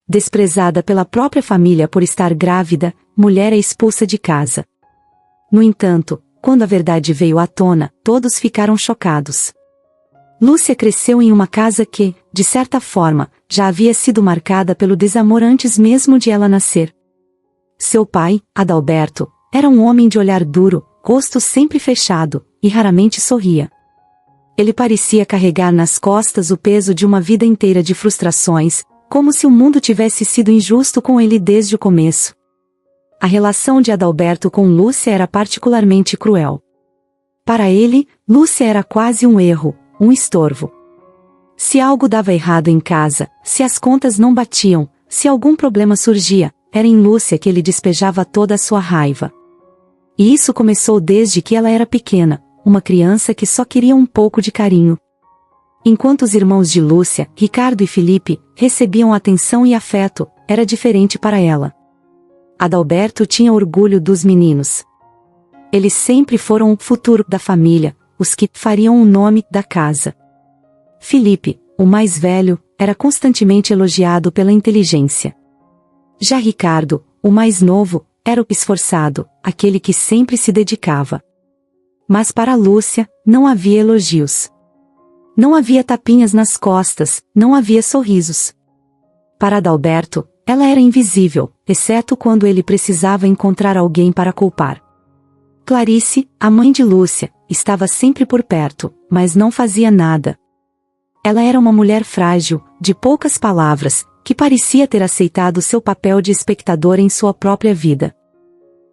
desprezada pela própria família por estar grávida, mulher é expulsa de casa. No entanto, quando a verdade veio à tona, todos ficaram chocados. Lúcia cresceu em uma casa que, de certa forma, já havia sido marcada pelo desamor antes mesmo de ela nascer. Seu pai, Adalberto, era um homem de olhar duro, rosto sempre fechado, e raramente sorria. Ele parecia carregar nas costas o peso de uma vida inteira de frustrações, como se o mundo tivesse sido injusto com ele desde o começo. A relação de Adalberto com Lúcia era particularmente cruel. Para ele, Lúcia era quase um erro, um estorvo. Se algo dava errado em casa, se as contas não batiam, se algum problema surgia, era em Lúcia que ele despejava toda a sua raiva. E isso começou desde que ela era pequena, uma criança que só queria um pouco de carinho. Enquanto os irmãos de Lúcia, Ricardo e Felipe, recebiam atenção e afeto, era diferente para ela. Adalberto tinha orgulho dos meninos. Eles sempre foram o futuro da família, os que fariam o nome da casa. Felipe, o mais velho, era constantemente elogiado pela inteligência. Já Ricardo, o mais novo, era o esforçado, aquele que sempre se dedicava. Mas para Lúcia, não havia elogios. Não havia tapinhas nas costas, não havia sorrisos. Para Adalberto, ela era invisível, exceto quando ele precisava encontrar alguém para culpar. Clarice, a mãe de Lúcia, estava sempre por perto, mas não fazia nada. Ela era uma mulher frágil, de poucas palavras, que parecia ter aceitado seu papel de espectadora em sua própria vida.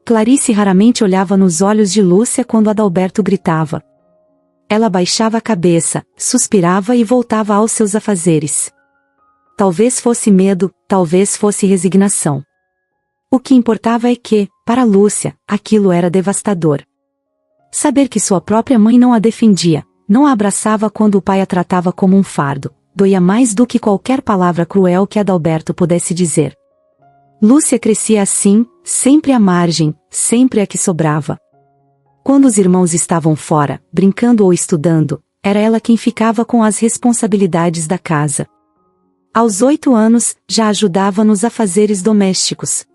Clarice raramente olhava nos olhos de Lúcia quando Adalberto gritava. Ela baixava a cabeça, suspirava e voltava aos seus afazeres. Talvez fosse medo, talvez fosse resignação. O que importava é que, para Lúcia, aquilo era devastador. Saber que sua própria mãe não a defendia, não a abraçava quando o pai a tratava como um fardo, doía mais do que qualquer palavra cruel que Adalberto pudesse dizer. Lúcia crescia assim, sempre à margem, sempre a que sobrava. Quando os irmãos estavam fora, brincando ou estudando, era ela quem ficava com as responsabilidades da casa. Aos 8 anos, já ajudava nos afazeres domésticos.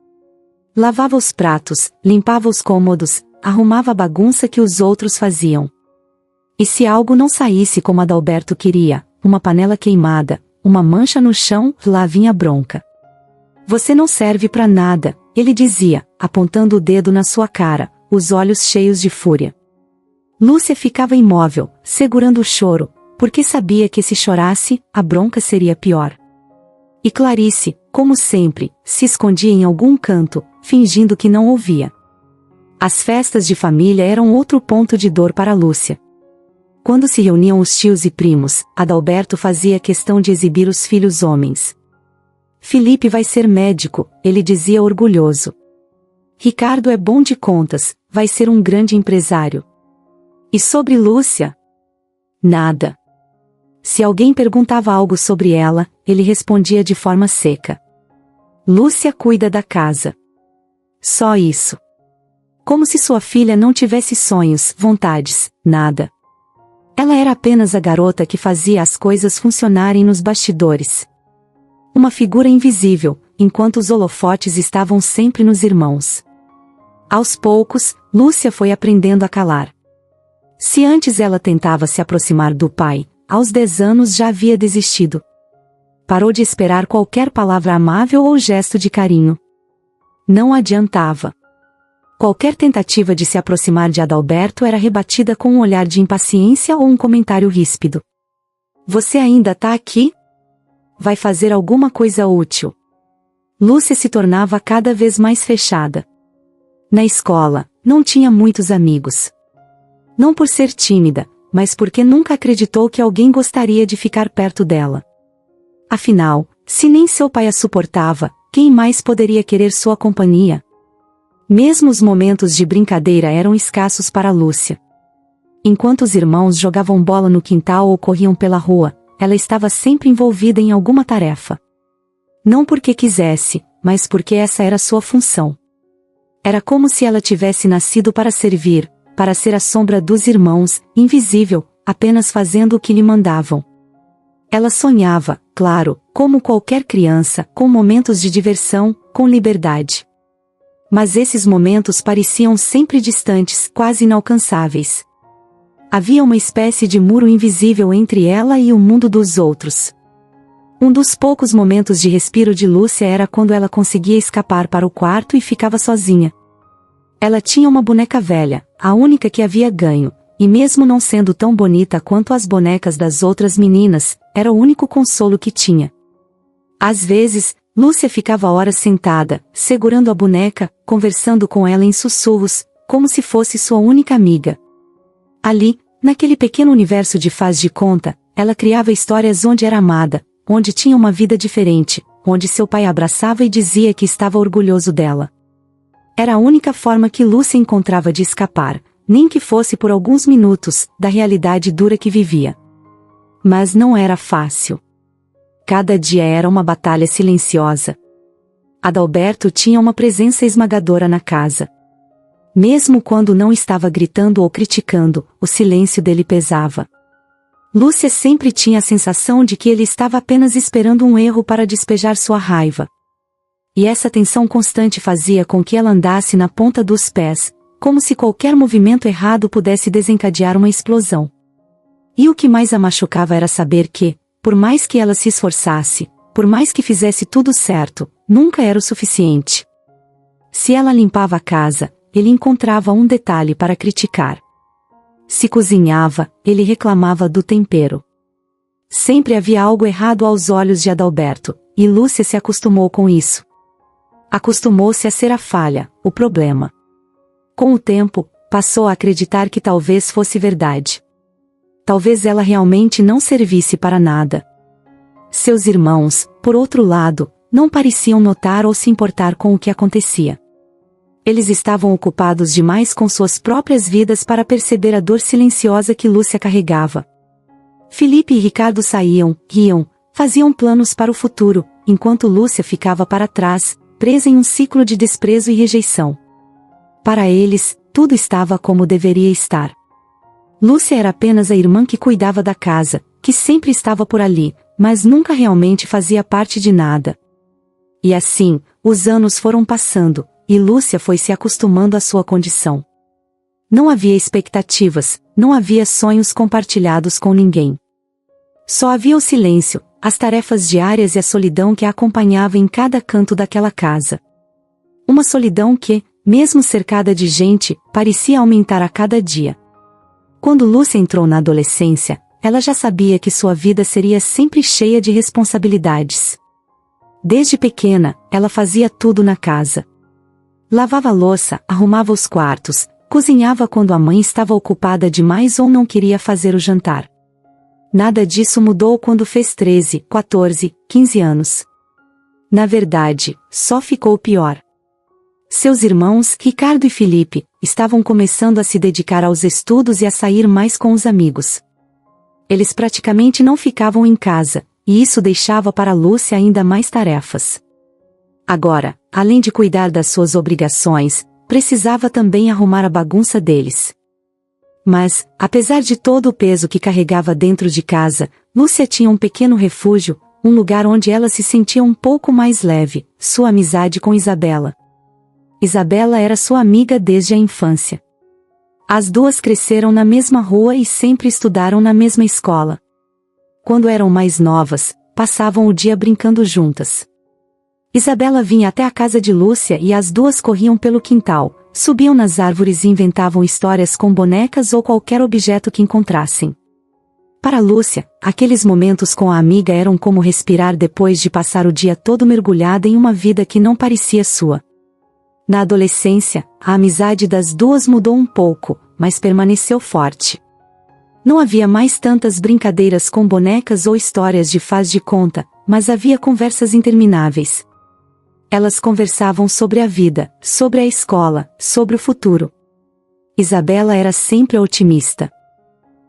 Lavava os pratos, limpava os cômodos, arrumava a bagunça que os outros faziam. E se algo não saísse como Adalberto queria, uma panela queimada, uma mancha no chão, lá vinha bronca. Você não serve para nada, ele dizia, apontando o dedo na sua cara, os olhos cheios de fúria. Lúcia ficava imóvel, segurando o choro, porque sabia que se chorasse, a bronca seria pior. E Clarice, como sempre, se escondia em algum canto, fingindo que não ouvia. As festas de família eram outro ponto de dor para Lúcia. Quando se reuniam os tios e primos, Adalberto fazia questão de exibir os filhos homens. Felipe vai ser médico, ele dizia orgulhoso. Ricardo é bom de contas, vai ser um grande empresário. E sobre Lúcia? Nada. Se alguém perguntava algo sobre ela, ele respondia de forma seca. Lúcia cuida da casa. Só isso. Como se sua filha não tivesse sonhos, vontades, nada. Ela era apenas a garota que fazia as coisas funcionarem nos bastidores. Uma figura invisível, enquanto os holofotes estavam sempre nos irmãos. Aos poucos, Lúcia foi aprendendo a calar. Se antes ela tentava se aproximar do pai, aos 10 anos já havia desistido. Parou de esperar qualquer palavra amável ou gesto de carinho. Não adiantava. Qualquer tentativa de se aproximar de Adalberto era rebatida com um olhar de impaciência ou um comentário ríspido. Você ainda tá aqui? Vai fazer alguma coisa útil. Lúcia se tornava cada vez mais fechada. Na escola, não tinha muitos amigos. Não por ser tímida, mas porque nunca acreditou que alguém gostaria de ficar perto dela. Afinal, se nem seu pai a suportava, quem mais poderia querer sua companhia? Mesmo os momentos de brincadeira eram escassos para Lúcia. Enquanto os irmãos jogavam bola no quintal ou corriam pela rua, ela estava sempre envolvida em alguma tarefa. Não porque quisesse, mas porque essa era sua função. Era como se ela tivesse nascido para servir, para ser a sombra dos irmãos, invisível, apenas fazendo o que lhe mandavam. Ela sonhava, claro, como qualquer criança, com momentos de diversão, com liberdade. Mas esses momentos pareciam sempre distantes, quase inalcançáveis. Havia uma espécie de muro invisível entre ela e o mundo dos outros. Um dos poucos momentos de respiro de Lúcia era quando ela conseguia escapar para o quarto e ficava sozinha. Ela tinha uma boneca velha, a única que havia ganho, e mesmo não sendo tão bonita quanto as bonecas das outras meninas, era o único consolo que tinha. Às vezes, Lúcia ficava horas sentada, segurando a boneca, conversando com ela em sussurros, como se fosse sua única amiga. Ali, naquele pequeno universo de faz de conta, ela criava histórias onde era amada, onde tinha uma vida diferente, onde seu pai a abraçava e dizia que estava orgulhoso dela. Era a única forma que Lúcia encontrava de escapar, nem que fosse por alguns minutos, da realidade dura que vivia. Mas não era fácil. Cada dia era uma batalha silenciosa. Adalberto tinha uma presença esmagadora na casa. Mesmo quando não estava gritando ou criticando, o silêncio dele pesava. Lúcia sempre tinha a sensação de que ele estava apenas esperando um erro para despejar sua raiva. E essa tensão constante fazia com que ela andasse na ponta dos pés, como se qualquer movimento errado pudesse desencadear uma explosão. E o que mais a machucava era saber que, por mais que ela se esforçasse, por mais que fizesse tudo certo, nunca era o suficiente. Se ela limpava a casa, ele encontrava um detalhe para criticar. Se cozinhava, ele reclamava do tempero. Sempre havia algo errado aos olhos de Adalberto, e Lúcia se acostumou com isso. Acostumou-se a ser a falha, o problema. Com o tempo, passou a acreditar que talvez fosse verdade. Talvez ela realmente não servisse para nada. Seus irmãos, por outro lado, não pareciam notar ou se importar com o que acontecia. Eles estavam ocupados demais com suas próprias vidas para perceber a dor silenciosa que Lúcia carregava. Felipe e Ricardo saíam, riam, faziam planos para o futuro, enquanto Lúcia ficava para trás, presa em um ciclo de desprezo e rejeição. Para eles, tudo estava como deveria estar. Lúcia era apenas a irmã que cuidava da casa, que sempre estava por ali, mas nunca realmente fazia parte de nada. E assim, os anos foram passando, e Lúcia foi se acostumando à sua condição. Não havia expectativas, não havia sonhos compartilhados com ninguém. Só havia o silêncio, as tarefas diárias e a solidão que a acompanhava em cada canto daquela casa. Uma solidão que, mesmo cercada de gente, parecia aumentar a cada dia. Quando Lúcia entrou na adolescência, ela já sabia que sua vida seria sempre cheia de responsabilidades. Desde pequena, ela fazia tudo na casa. Lavava a louça, arrumava os quartos, cozinhava quando a mãe estava ocupada demais ou não queria fazer o jantar. Nada disso mudou quando fez 13, 14, 15 anos. Na verdade, só ficou pior. Seus irmãos, Ricardo e Felipe, estavam começando a se dedicar aos estudos e a sair mais com os amigos. Eles praticamente não ficavam em casa, e isso deixava para Lúcia ainda mais tarefas. Agora, além de cuidar das suas obrigações, precisava também arrumar a bagunça deles. Mas, apesar de todo o peso que carregava dentro de casa, Lúcia tinha um pequeno refúgio, um lugar onde ela se sentia um pouco mais leve, sua amizade com Isabela. Isabela era sua amiga desde a infância. As duas cresceram na mesma rua e sempre estudaram na mesma escola. Quando eram mais novas, passavam o dia brincando juntas. Isabela vinha até a casa de Lúcia e as duas corriam pelo quintal, subiam nas árvores e inventavam histórias com bonecas ou qualquer objeto que encontrassem. Para Lúcia, aqueles momentos com a amiga eram como respirar depois de passar o dia todo mergulhada em uma vida que não parecia sua. Na adolescência, a amizade das duas mudou um pouco, mas permaneceu forte. Não havia mais tantas brincadeiras com bonecas ou histórias de faz de conta, mas havia conversas intermináveis. Elas conversavam sobre a vida, sobre a escola, sobre o futuro. Isabela era sempre otimista.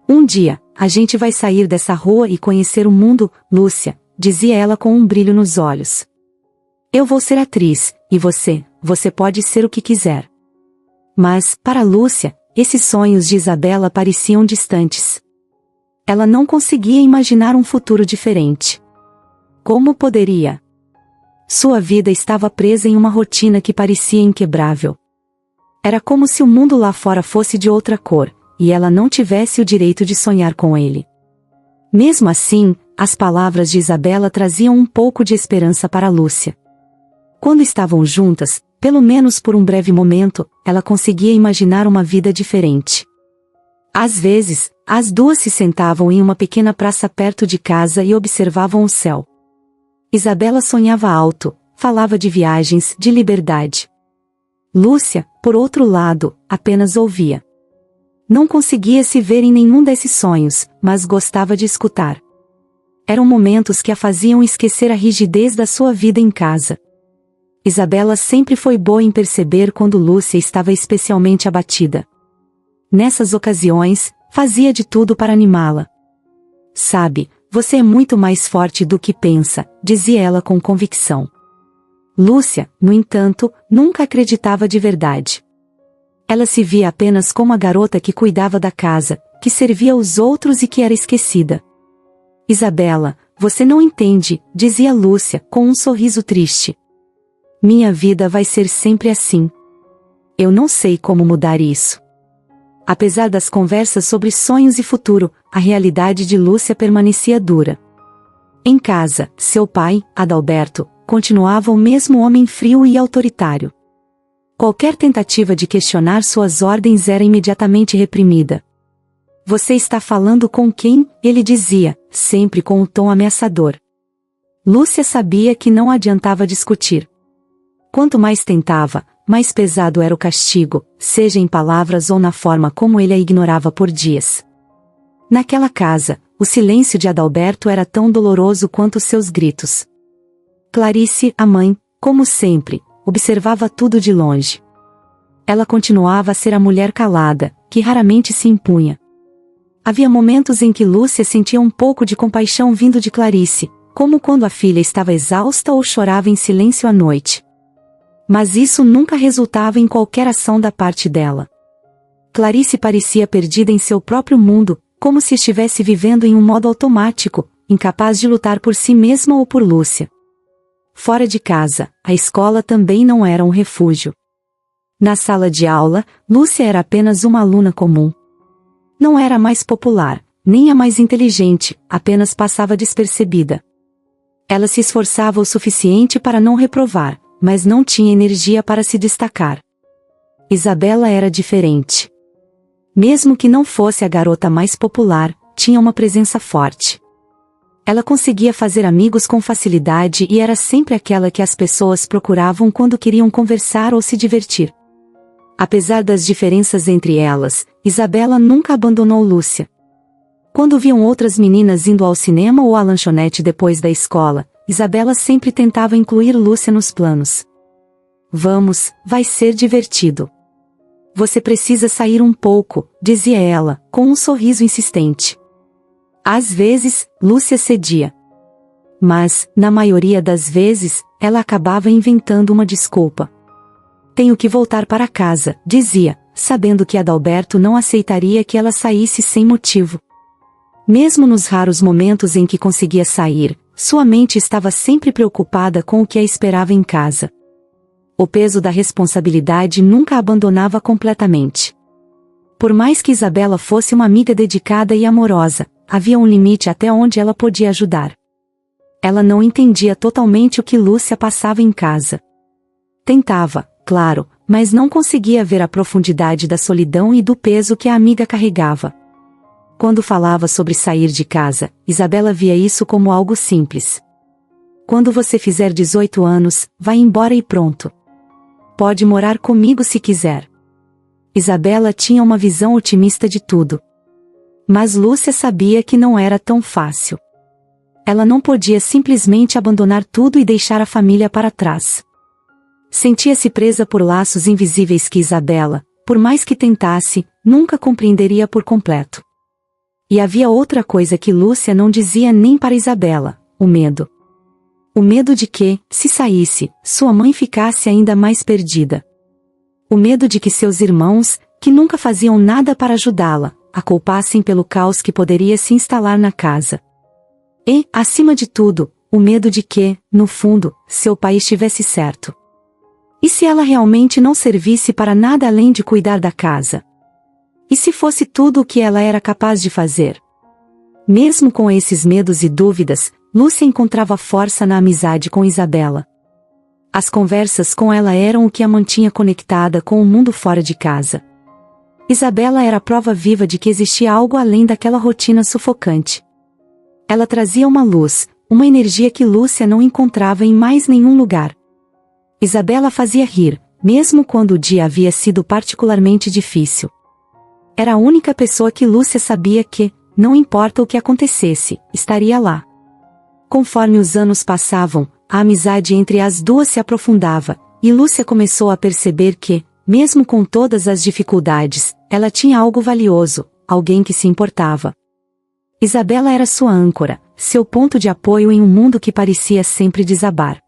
Um dia, a gente vai sair dessa rua e conhecer o mundo, Lúcia, dizia ela com um brilho nos olhos. Eu vou ser atriz, e você pode ser o que quiser. Mas, para Lúcia, esses sonhos de Isabela pareciam distantes. Ela não conseguia imaginar um futuro diferente. Como poderia? Sua vida estava presa em uma rotina que parecia inquebrável. Era como se o mundo lá fora fosse de outra cor, e ela não tivesse o direito de sonhar com ele. Mesmo assim, as palavras de Isabela traziam um pouco de esperança para Lúcia. Quando estavam juntas, pelo menos por um breve momento, ela conseguia imaginar uma vida diferente. Às vezes, as duas se sentavam em uma pequena praça perto de casa e observavam o céu. Isabela sonhava alto, falava de viagens, de liberdade. Lúcia, por outro lado, apenas ouvia. Não conseguia se ver em nenhum desses sonhos, mas gostava de escutar. Eram momentos que a faziam esquecer a rigidez da sua vida em casa. Isabela sempre foi boa em perceber quando Lúcia estava especialmente abatida. Nessas ocasiões, fazia de tudo para animá-la. Sabe, você é muito mais forte do que pensa, dizia ela com convicção. Lúcia, no entanto, nunca acreditava de verdade. Ela se via apenas como a garota que cuidava da casa, que servia aos outros e que era esquecida. Isabela, você não entende, dizia Lúcia, com um sorriso triste. Minha vida vai ser sempre assim. Eu não sei como mudar isso. Apesar das conversas sobre sonhos e futuro, a realidade de Lúcia permanecia dura. Em casa, seu pai, Adalberto, continuava o mesmo homem frio e autoritário. Qualquer tentativa de questionar suas ordens era imediatamente reprimida. Você está falando com quem? Ele dizia, sempre com um tom ameaçador. Lúcia sabia que não adiantava discutir. Quanto mais tentava, mais pesado era o castigo, seja em palavras ou na forma como ele a ignorava por dias. Naquela casa, o silêncio de Adalberto era tão doloroso quanto seus gritos. Clarice, a mãe, como sempre, observava tudo de longe. Ela continuava a ser a mulher calada, que raramente se impunha. Havia momentos em que Lúcia sentia um pouco de compaixão vindo de Clarice, como quando a filha estava exausta ou chorava em silêncio à noite. Mas isso nunca resultava em qualquer ação da parte dela. Clarice parecia perdida em seu próprio mundo, como se estivesse vivendo em um modo automático, incapaz de lutar por si mesma ou por Lúcia. Fora de casa, a escola também não era um refúgio. Na sala de aula, Lúcia era apenas uma aluna comum. Não era a mais popular, nem a mais inteligente, apenas passava despercebida. Ela se esforçava o suficiente para não reprovar, mas não tinha energia para se destacar. Isabela era diferente. Mesmo que não fosse a garota mais popular, tinha uma presença forte. Ela conseguia fazer amigos com facilidade e era sempre aquela que as pessoas procuravam quando queriam conversar ou se divertir. Apesar das diferenças entre elas, Isabela nunca abandonou Lúcia. Quando viam outras meninas indo ao cinema ou à lanchonete depois da escola, Isabela sempre tentava incluir Lúcia nos planos. Vamos, vai ser divertido. Você precisa sair um pouco, dizia ela, com um sorriso insistente. Às vezes, Lúcia cedia. Mas, na maioria das vezes, ela acabava inventando uma desculpa. Tenho que voltar para casa, dizia, sabendo que Adalberto não aceitaria que ela saísse sem motivo. Mesmo nos raros momentos em que conseguia sair, sua mente estava sempre preocupada com o que a esperava em casa. O peso da responsabilidade nunca a abandonava completamente. Por mais que Isabela fosse uma amiga dedicada e amorosa, havia um limite até onde ela podia ajudar. Ela não entendia totalmente o que Lúcia passava em casa. Tentava, claro, mas não conseguia ver a profundidade da solidão e do peso que a amiga carregava. Quando falava sobre sair de casa, Isabela via isso como algo simples. Quando você fizer 18 anos, vai embora e pronto. Pode morar comigo se quiser. Isabela tinha uma visão otimista de tudo. Mas Lúcia sabia que não era tão fácil. Ela não podia simplesmente abandonar tudo e deixar a família para trás. Sentia-se presa por laços invisíveis que Isabela, por mais que tentasse, nunca compreenderia por completo. E havia outra coisa que Lúcia não dizia nem para Isabela: o medo. O medo de que, se saísse, sua mãe ficasse ainda mais perdida. O medo de que seus irmãos, que nunca faziam nada para ajudá-la, a culpassem pelo caos que poderia se instalar na casa. E, acima de tudo, o medo de que, no fundo, seu pai estivesse certo. E se ela realmente não servisse para nada além de cuidar da casa? E se fosse tudo o que ela era capaz de fazer? Mesmo com esses medos e dúvidas, Lúcia encontrava força na amizade com Isabela. As conversas com ela eram o que a mantinha conectada com o mundo fora de casa. Isabela era a prova viva de que existia algo além daquela rotina sufocante. Ela trazia uma luz, uma energia que Lúcia não encontrava em mais nenhum lugar. Isabela fazia rir, mesmo quando o dia havia sido particularmente difícil. Era a única pessoa que Lúcia sabia que, não importa o que acontecesse, estaria lá. Conforme os anos passavam, a amizade entre as duas se aprofundava, e Lúcia começou a perceber que, mesmo com todas as dificuldades, ela tinha algo valioso, alguém que se importava. Isabela era sua âncora, seu ponto de apoio em um mundo que parecia sempre desabar.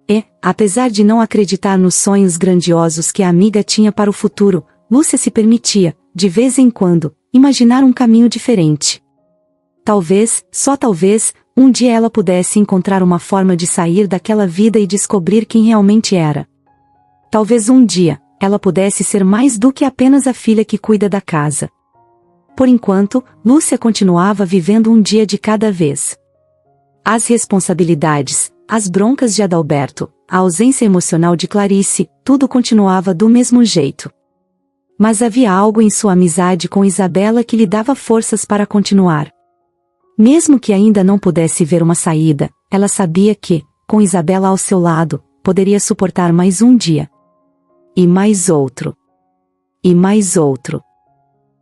E, apesar de não acreditar nos sonhos grandiosos que a amiga tinha para o futuro, Lúcia se permitia, de vez em quando, imaginar um caminho diferente. Talvez, só talvez, um dia ela pudesse encontrar uma forma de sair daquela vida e descobrir quem realmente era. Talvez um dia, ela pudesse ser mais do que apenas a filha que cuida da casa. Por enquanto, Lúcia continuava vivendo um dia de cada vez. As responsabilidades, as broncas de Adalberto, a ausência emocional de Clarice, tudo continuava do mesmo jeito. Mas havia algo em sua amizade com Isabela que lhe dava forças para continuar. Mesmo que ainda não pudesse ver uma saída, ela sabia que, com Isabela ao seu lado, poderia suportar mais um dia. E mais outro. E mais outro.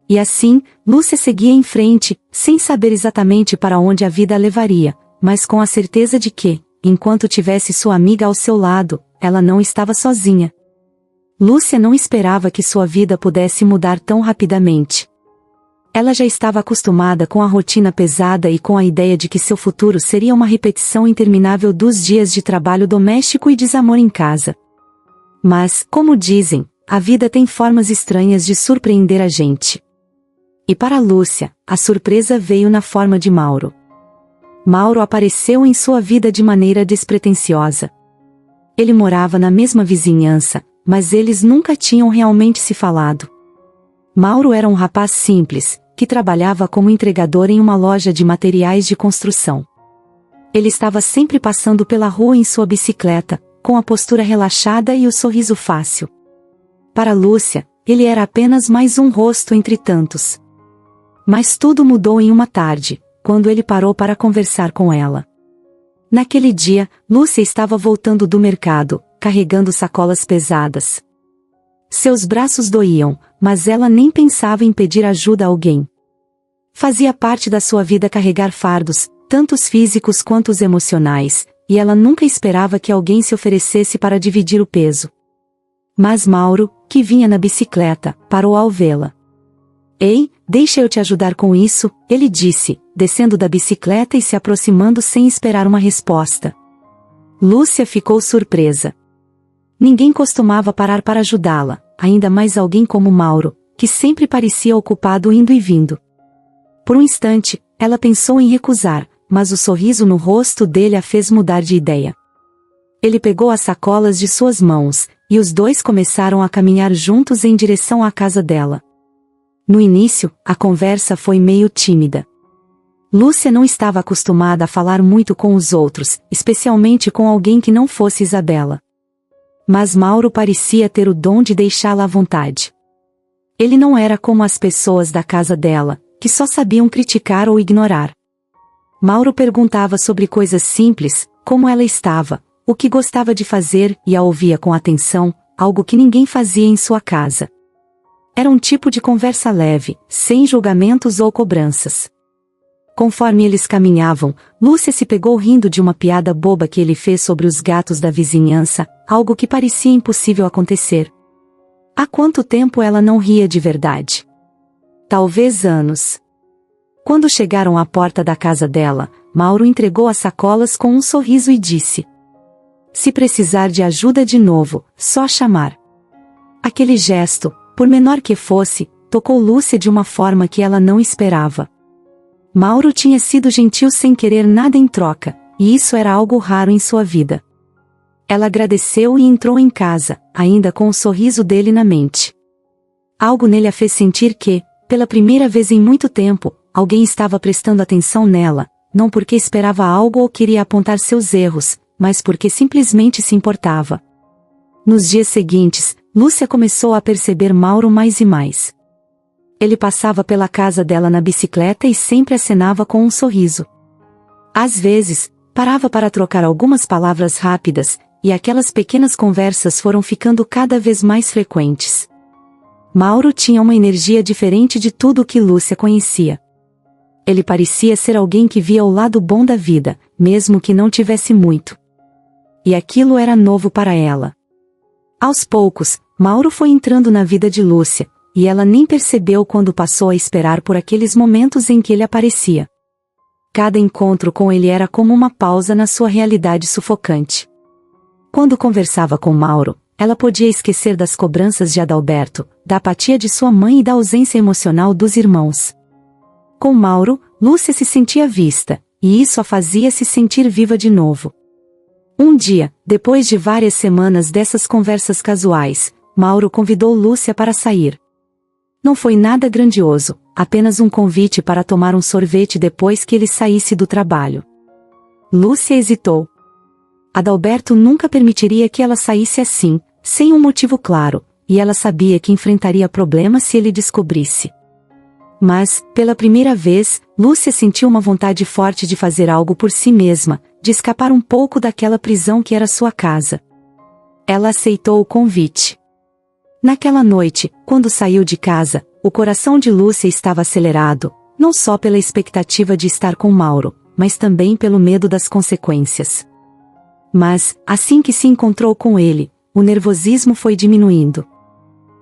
E assim, Lúcia seguia em frente, sem saber exatamente para onde a vida a levaria, mas com a certeza de que, enquanto tivesse sua amiga ao seu lado, ela não estava sozinha. Lúcia não esperava que sua vida pudesse mudar tão rapidamente. Ela já estava acostumada com a rotina pesada e com a ideia de que seu futuro seria uma repetição interminável dos dias de trabalho doméstico e desamor em casa. Mas, como dizem, a vida tem formas estranhas de surpreender a gente. E para Lúcia, a surpresa veio na forma de Mauro. Mauro apareceu em sua vida de maneira despretensiosa. Ele morava na mesma vizinhança, mas eles nunca tinham realmente se falado. Mauro era um rapaz simples, que trabalhava como entregador em uma loja de materiais de construção. Ele estava sempre passando pela rua em sua bicicleta, com a postura relaxada e o sorriso fácil. Para Lúcia, ele era apenas mais um rosto entre tantos. Mas tudo mudou em uma tarde, quando ele parou para conversar com ela. Naquele dia, Lúcia estava voltando do mercado, carregando sacolas pesadas. Seus braços doíam, mas ela nem pensava em pedir ajuda a alguém. Fazia parte da sua vida carregar fardos, tanto os físicos quanto os emocionais, e ela nunca esperava que alguém se oferecesse para dividir o peso. Mas Mauro, que vinha na bicicleta, parou ao vê-la. "Ei, deixa eu te ajudar com isso", ele disse, descendo da bicicleta e se aproximando sem esperar uma resposta. Lúcia ficou surpresa. Ninguém costumava parar para ajudá-la, ainda mais alguém como Mauro, que sempre parecia ocupado indo e vindo. Por um instante, ela pensou em recusar, mas o sorriso no rosto dele a fez mudar de ideia. Ele pegou as sacolas de suas mãos, e os dois começaram a caminhar juntos em direção à casa dela. No início, a conversa foi meio tímida. Lúcia não estava acostumada a falar muito com os outros, especialmente com alguém que não fosse Isabela. Mas Mauro parecia ter o dom de deixá-la à vontade. Ele não era como as pessoas da casa dela, que só sabiam criticar ou ignorar. Mauro perguntava sobre coisas simples, como ela estava, o que gostava de fazer, e a ouvia com atenção, algo que ninguém fazia em sua casa. Era um tipo de conversa leve, sem julgamentos ou cobranças. Conforme eles caminhavam, Lúcia se pegou rindo de uma piada boba que ele fez sobre os gatos da vizinhança, algo que parecia impossível acontecer. Há quanto tempo ela não ria de verdade? Talvez anos. Quando chegaram à porta da casa dela, Mauro entregou as sacolas com um sorriso e disse: "Se precisar de ajuda de novo, só chamar." Aquele gesto, por menor que fosse, tocou Lúcia de uma forma que ela não esperava. Mauro tinha sido gentil sem querer nada em troca, e isso era algo raro em sua vida. Ela agradeceu e entrou em casa, ainda com o sorriso dele na mente. Algo nele a fez sentir que, pela primeira vez em muito tempo, alguém estava prestando atenção nela, não porque esperava algo ou queria apontar seus erros, mas porque simplesmente se importava. Nos dias seguintes, Lúcia começou a perceber Mauro mais e mais. Ele passava pela casa dela na bicicleta e sempre acenava com um sorriso. Às vezes, parava para trocar algumas palavras rápidas, e aquelas pequenas conversas foram ficando cada vez mais frequentes. Mauro tinha uma energia diferente de tudo o que Lúcia conhecia. Ele parecia ser alguém que via o lado bom da vida, mesmo que não tivesse muito. E aquilo era novo para ela. Aos poucos, Mauro foi entrando na vida de Lúcia, e ela nem percebeu quando passou a esperar por aqueles momentos em que ele aparecia. Cada encontro com ele era como uma pausa na sua realidade sufocante. Quando conversava com Mauro, ela podia esquecer das cobranças de Adalberto, da apatia de sua mãe e da ausência emocional dos irmãos. Com Mauro, Lúcia se sentia vista, e isso a fazia se sentir viva de novo. Um dia, depois de várias semanas dessas conversas casuais, Mauro convidou Lúcia para sair. Não foi nada grandioso, apenas um convite para tomar um sorvete depois que ele saísse do trabalho. Lúcia hesitou. Adalberto nunca permitiria que ela saísse assim, sem um motivo claro, e ela sabia que enfrentaria problemas se ele descobrisse. Mas, pela primeira vez, Lúcia sentiu uma vontade forte de fazer algo por si mesma, de escapar um pouco daquela prisão que era sua casa. Ela aceitou o convite. Naquela noite, quando saiu de casa, o coração de Lúcia estava acelerado, não só pela expectativa de estar com Mauro, mas também pelo medo das consequências. Mas, assim que se encontrou com ele, o nervosismo foi diminuindo.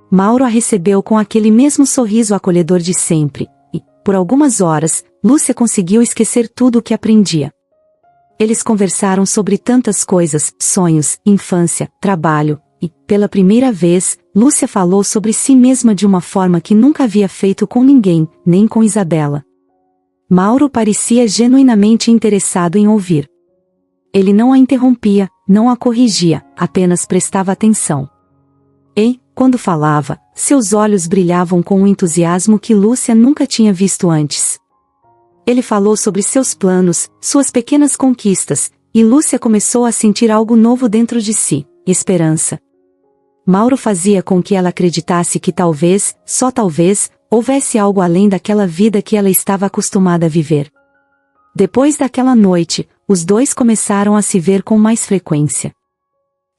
Mauro a recebeu com aquele mesmo sorriso acolhedor de sempre, e, por algumas horas, Lúcia conseguiu esquecer tudo o que aprendia. Eles conversaram sobre tantas coisas, sonhos, infância, trabalho, e, pela primeira vez, Lúcia falou sobre si mesma de uma forma que nunca havia feito com ninguém, nem com Isabela. Mauro parecia genuinamente interessado em ouvir. Ele não a interrompia, não a corrigia, apenas prestava atenção. E, quando falava, seus olhos brilhavam com um entusiasmo que Lúcia nunca tinha visto antes. Ele falou sobre seus planos, suas pequenas conquistas, e Lúcia começou a sentir algo novo dentro de si, esperança. Mauro fazia com que ela acreditasse que talvez, só talvez, houvesse algo além daquela vida que ela estava acostumada a viver. Depois daquela noite, os dois começaram a se ver com mais frequência.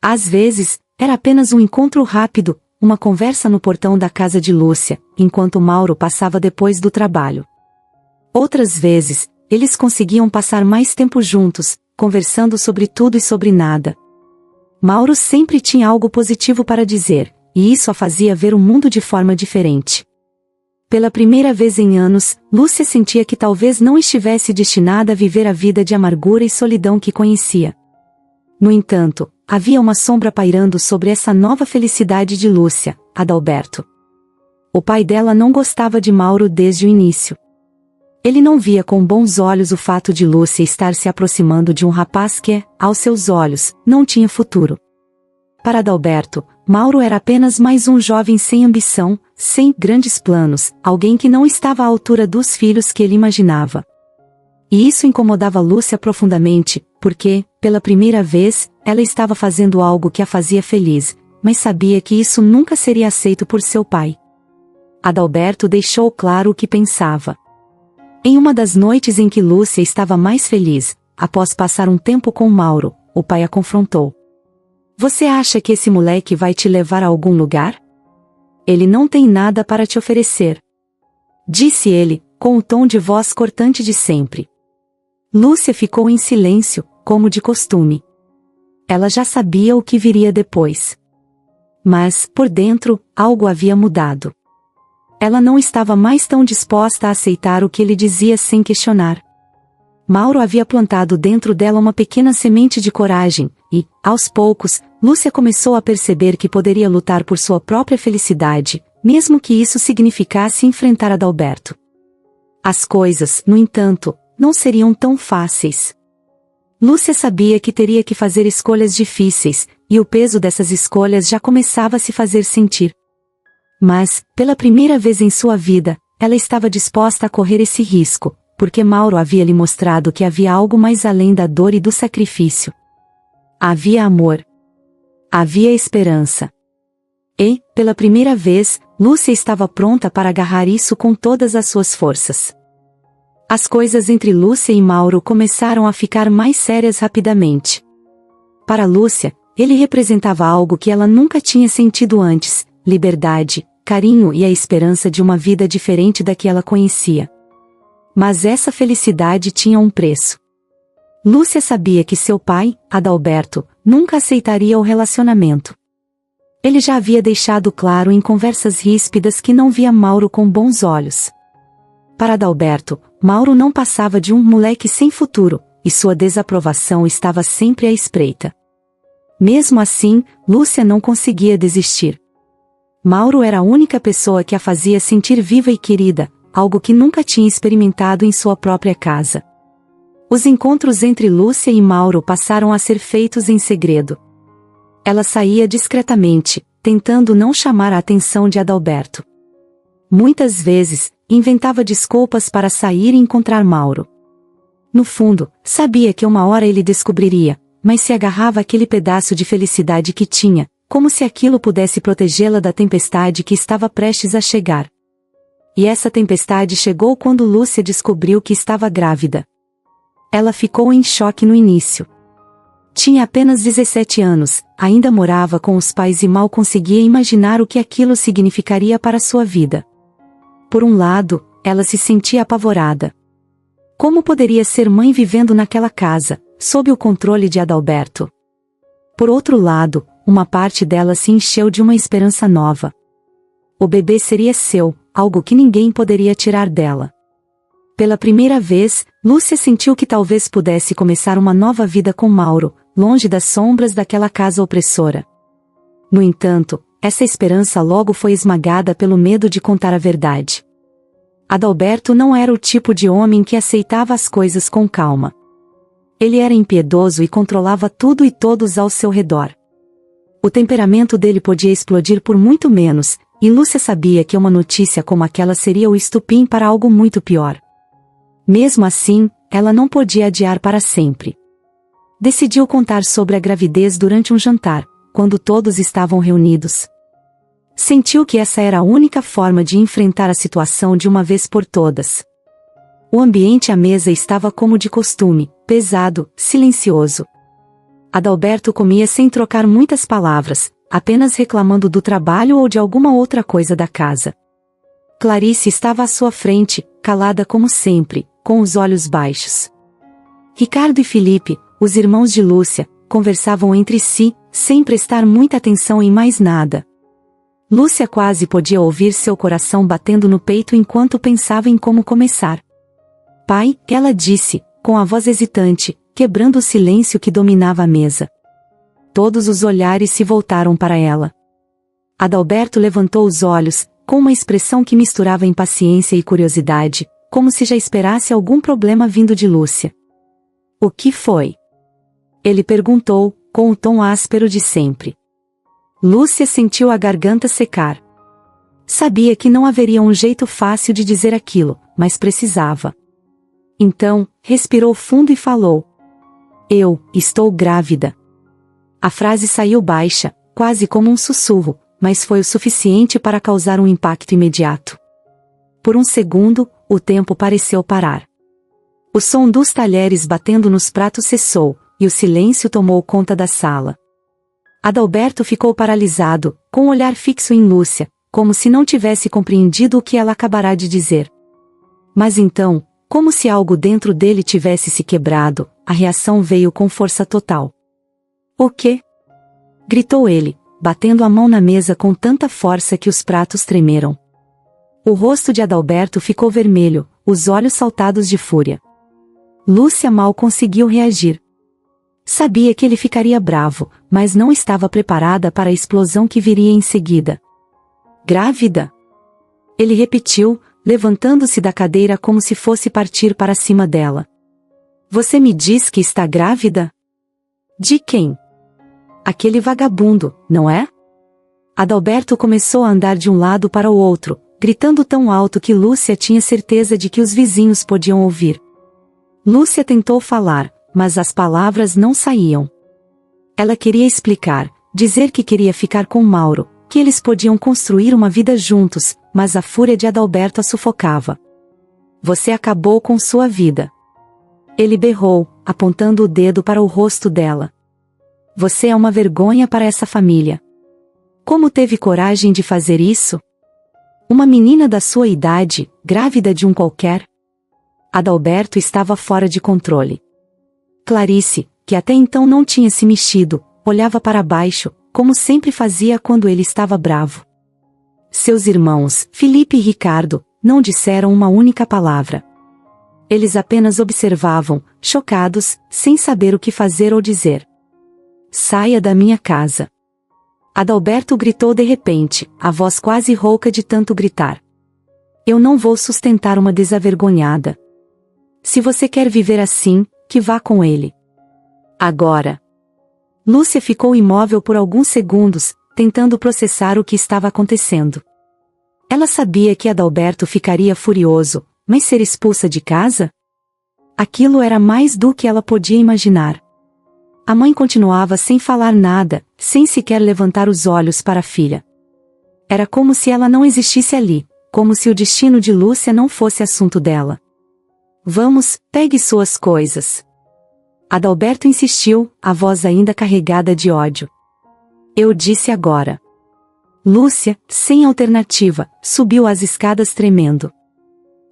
Às vezes, era apenas um encontro rápido, uma conversa no portão da casa de Lúcia, enquanto Mauro passava depois do trabalho. Outras vezes, eles conseguiam passar mais tempo juntos, conversando sobre tudo e sobre nada. Mauro sempre tinha algo positivo para dizer, e isso a fazia ver o mundo de forma diferente. Pela primeira vez em anos, Lúcia sentia que talvez não estivesse destinada a viver a vida de amargura e solidão que conhecia. No entanto, havia uma sombra pairando sobre essa nova felicidade de Lúcia, Adalberto. O pai dela não gostava de Mauro desde o início. Ele não via com bons olhos o fato de Lúcia estar se aproximando de um rapaz que, aos seus olhos, não tinha futuro. Para Adalberto, Mauro era apenas mais um jovem sem ambição, sem grandes planos, alguém que não estava à altura dos filhos que ele imaginava. E isso incomodava Lúcia profundamente, porque, pela primeira vez, ela estava fazendo algo que a fazia feliz, mas sabia que isso nunca seria aceito por seu pai. Adalberto deixou claro o que pensava. Em uma das noites em que Lúcia estava mais feliz, após passar um tempo com Mauro, o pai a confrontou. Você acha que esse moleque vai te levar a algum lugar? Ele não tem nada para te oferecer. Disse ele, com o tom de voz cortante de sempre. Lúcia ficou em silêncio, como de costume. Ela já sabia o que viria depois. Mas, por dentro, algo havia mudado. Ela não estava mais tão disposta a aceitar o que ele dizia sem questionar. Mauro havia plantado dentro dela uma pequena semente de coragem, e, aos poucos, Lúcia começou a perceber que poderia lutar por sua própria felicidade, mesmo que isso significasse enfrentar Adalberto. As coisas, no entanto, não seriam tão fáceis. Lúcia sabia que teria que fazer escolhas difíceis, e o peso dessas escolhas já começava a se fazer sentir. Mas, pela primeira vez em sua vida, ela estava disposta a correr esse risco, porque Mauro havia lhe mostrado que havia algo mais além da dor e do sacrifício. Havia amor. Havia esperança. E, pela primeira vez, Lúcia estava pronta para agarrar isso com todas as suas forças. As coisas entre Lúcia e Mauro começaram a ficar mais sérias rapidamente. Para Lúcia, ele representava algo que ela nunca tinha sentido antes: liberdade, carinho e a esperança de uma vida diferente da que ela conhecia. Mas essa felicidade tinha um preço. Lúcia sabia que seu pai, Adalberto, nunca aceitaria o relacionamento. Ele já havia deixado claro em conversas ríspidas que não via Mauro com bons olhos. Para Adalberto, Mauro não passava de um moleque sem futuro, e sua desaprovação estava sempre à espreita. Mesmo assim, Lúcia não conseguia desistir. Mauro era a única pessoa que a fazia sentir viva e querida, algo que nunca tinha experimentado em sua própria casa. Os encontros entre Lúcia e Mauro passaram a ser feitos em segredo. Ela saía discretamente, tentando não chamar a atenção de Adalberto. Muitas vezes, inventava desculpas para sair e encontrar Mauro. No fundo, sabia que uma hora ele descobriria, mas se agarrava àquele pedaço de felicidade que tinha, como se aquilo pudesse protegê-la da tempestade que estava prestes a chegar. E essa tempestade chegou quando Lúcia descobriu que estava grávida. Ela ficou em choque no início. Tinha apenas 17 anos, ainda morava com os pais e mal conseguia imaginar o que aquilo significaria para sua vida. Por um lado, ela se sentia apavorada. Como poderia ser mãe vivendo naquela casa, sob o controle de Adalberto? Por outro lado, uma parte dela se encheu de uma esperança nova. O bebê seria seu, algo que ninguém poderia tirar dela. Pela primeira vez, Lúcia sentiu que talvez pudesse começar uma nova vida com Mauro, longe das sombras daquela casa opressora. No entanto, essa esperança logo foi esmagada pelo medo de contar a verdade. Adalberto não era o tipo de homem que aceitava as coisas com calma. Ele era impiedoso e controlava tudo e todos ao seu redor. O temperamento dele podia explodir por muito menos, e Lúcia sabia que uma notícia como aquela seria o estupim para algo muito pior. Mesmo assim, ela não podia adiar para sempre. Decidiu contar sobre a gravidez durante um jantar, quando todos estavam reunidos. Sentiu que essa era a única forma de enfrentar a situação de uma vez por todas. O ambiente à mesa estava como de costume, pesado, silencioso. Adalberto comia sem trocar muitas palavras, apenas reclamando do trabalho ou de alguma outra coisa da casa. Clarice estava à sua frente, calada como sempre, com os olhos baixos. Ricardo e Felipe, os irmãos de Lúcia, conversavam entre si, sem prestar muita atenção em mais nada. Lúcia quase podia ouvir seu coração batendo no peito enquanto pensava em como começar. Pai, ela disse, com a voz hesitante, quebrando o silêncio que dominava a mesa. Todos os olhares se voltaram para ela. Adalberto levantou os olhos, com uma expressão que misturava impaciência e curiosidade, como se já esperasse algum problema vindo de Lúcia. O que foi? Ele perguntou, com o tom áspero de sempre. Lúcia sentiu a garganta secar. Sabia que não haveria um jeito fácil de dizer aquilo, mas precisava. Então, respirou fundo e falou. Eu estou grávida. A frase saiu baixa, quase como um sussurro, mas foi o suficiente para causar um impacto imediato. Por um segundo, o tempo pareceu parar. O som dos talheres batendo nos pratos cessou, e o silêncio tomou conta da sala. Adalberto ficou paralisado, com o olhar fixo em Lúcia, como se não tivesse compreendido o que ela acabará de dizer. Mas então, como se algo dentro dele tivesse se quebrado, a reação veio com força total. O quê? Gritou ele, batendo a mão na mesa com tanta força que os pratos tremeram. O rosto de Adalberto ficou vermelho, os olhos saltados de fúria. Lúcia mal conseguiu reagir. Sabia que ele ficaria bravo, mas não estava preparada para a explosão que viria em seguida. Grávida? Ele repetiu, levantando-se da cadeira como se fosse partir para cima dela. Você me diz que está grávida? De quem? Aquele vagabundo, não é? Adalberto começou a andar de um lado para o outro, gritando tão alto que Lúcia tinha certeza de que os vizinhos podiam ouvir. Lúcia tentou falar, mas as palavras não saíam. Ela queria explicar, dizer que queria ficar com Mauro, que eles podiam construir uma vida juntos, mas a fúria de Adalberto a sufocava. Você acabou com sua vida. Ele berrou, apontando o dedo para o rosto dela. Você é uma vergonha para essa família. Como teve coragem de fazer isso? Uma menina da sua idade, grávida de um qualquer? Adalberto estava fora de controle. Clarice, que até então não tinha se mexido, olhava para baixo, como sempre fazia quando ele estava bravo. Seus irmãos, Felipe e Ricardo, não disseram uma única palavra. Eles apenas observavam, chocados, sem saber o que fazer ou dizer. Saia da minha casa. Adalberto gritou de repente, a voz quase rouca de tanto gritar. Eu não vou sustentar uma desavergonhada. Se você quer viver assim, que vá com ele. Agora. Lúcia ficou imóvel por alguns segundos, tentando processar o que estava acontecendo. Ela sabia que Adalberto ficaria furioso, mas ser expulsa de casa? Aquilo era mais do que ela podia imaginar. A mãe continuava sem falar nada, sem sequer levantar os olhos para a filha. Era como se ela não existisse ali, como se o destino de Lúcia não fosse assunto dela. Vamos, pegue suas coisas. Adalberto insistiu, a voz ainda carregada de ódio. Eu disse agora. Lúcia, sem alternativa, subiu as escadas tremendo.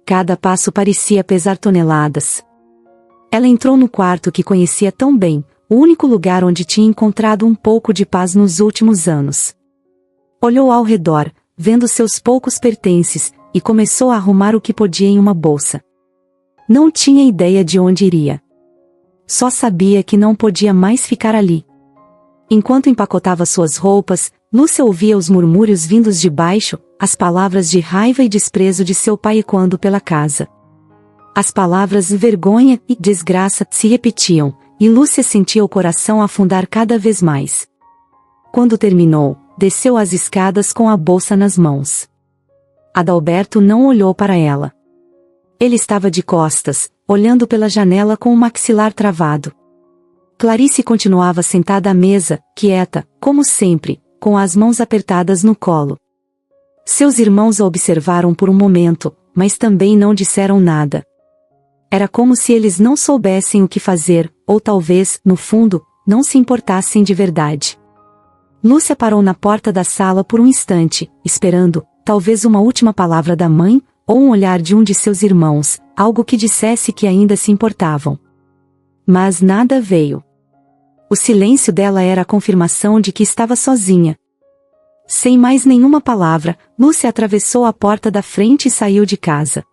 Cada passo parecia pesar toneladas. Ela entrou no quarto que conhecia tão bem, o único lugar onde tinha encontrado um pouco de paz nos últimos anos. Olhou ao redor, vendo seus poucos pertences, e começou a arrumar o que podia em uma bolsa. Não tinha ideia de onde iria. Só sabia que não podia mais ficar ali. Enquanto empacotava suas roupas, Lúcia ouvia os murmúrios vindos de baixo, as palavras de raiva e desprezo de seu pai ecoando pela casa. As palavras vergonha e desgraça se repetiam, e Lúcia sentia o coração afundar cada vez mais. Quando terminou, desceu as escadas com a bolsa nas mãos. Adalberto não olhou para ela. Ele estava de costas, olhando pela janela com o maxilar travado. Clarice continuava sentada à mesa, quieta, como sempre, com as mãos apertadas no colo. Seus irmãos a observaram por um momento, mas também não disseram nada. Era como se eles não soubessem o que fazer, ou talvez, no fundo, não se importassem de verdade. Lúcia parou na porta da sala por um instante, esperando, talvez uma última palavra da mãe, ou um olhar de um de seus irmãos, algo que dissesse que ainda se importavam. Mas nada veio. O silêncio dela era a confirmação de que estava sozinha. Sem mais nenhuma palavra, Lúcia atravessou a porta da frente e saiu de casa.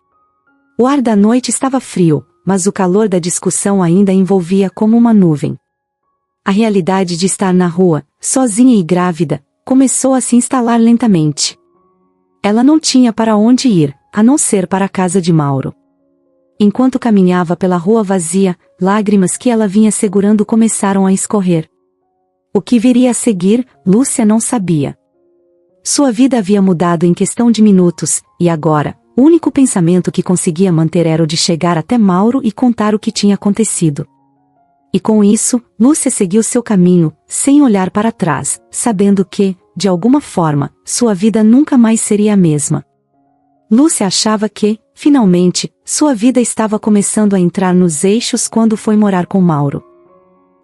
O ar da noite estava frio, mas o calor da discussão ainda a envolvia como uma nuvem. A realidade de estar na rua, sozinha e grávida, começou a se instalar lentamente. Ela não tinha para onde ir, a não ser para a casa de Mauro. Enquanto caminhava pela rua vazia, lágrimas que ela vinha segurando começaram a escorrer. O que viria a seguir, Lúcia não sabia. Sua vida havia mudado em questão de minutos, e agora, o único pensamento que conseguia manter era o de chegar até Mauro e contar o que tinha acontecido. E com isso, Lúcia seguiu seu caminho, sem olhar para trás, sabendo que, de alguma forma, sua vida nunca mais seria a mesma. Lúcia achava que, finalmente, sua vida estava começando a entrar nos eixos quando foi morar com Mauro.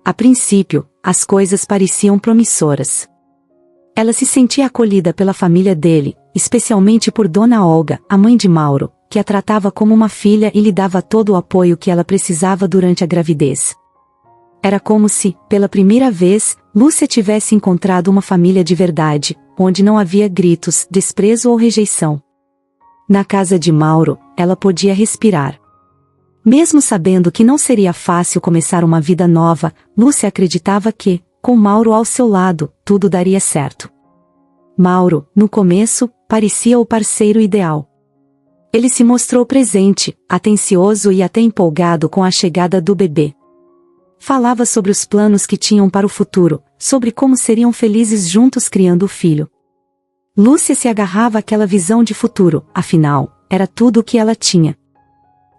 A princípio, as coisas pareciam promissoras. Ela se sentia acolhida pela família dele, especialmente por Dona Olga, a mãe de Mauro, que a tratava como uma filha e lhe dava todo o apoio que ela precisava durante a gravidez. Era como se, pela primeira vez, Lúcia tivesse encontrado uma família de verdade, onde não havia gritos, desprezo ou rejeição. Na casa de Mauro, ela podia respirar. Mesmo sabendo que não seria fácil começar uma vida nova, Lúcia acreditava que, com Mauro ao seu lado, tudo daria certo. Mauro, no começo, parecia o parceiro ideal. Ele se mostrou presente, atencioso e até empolgado com a chegada do bebê. Falava sobre os planos que tinham para o futuro, sobre como seriam felizes juntos criando o filho. Lúcia se agarrava àquela visão de futuro, afinal, era tudo o que ela tinha.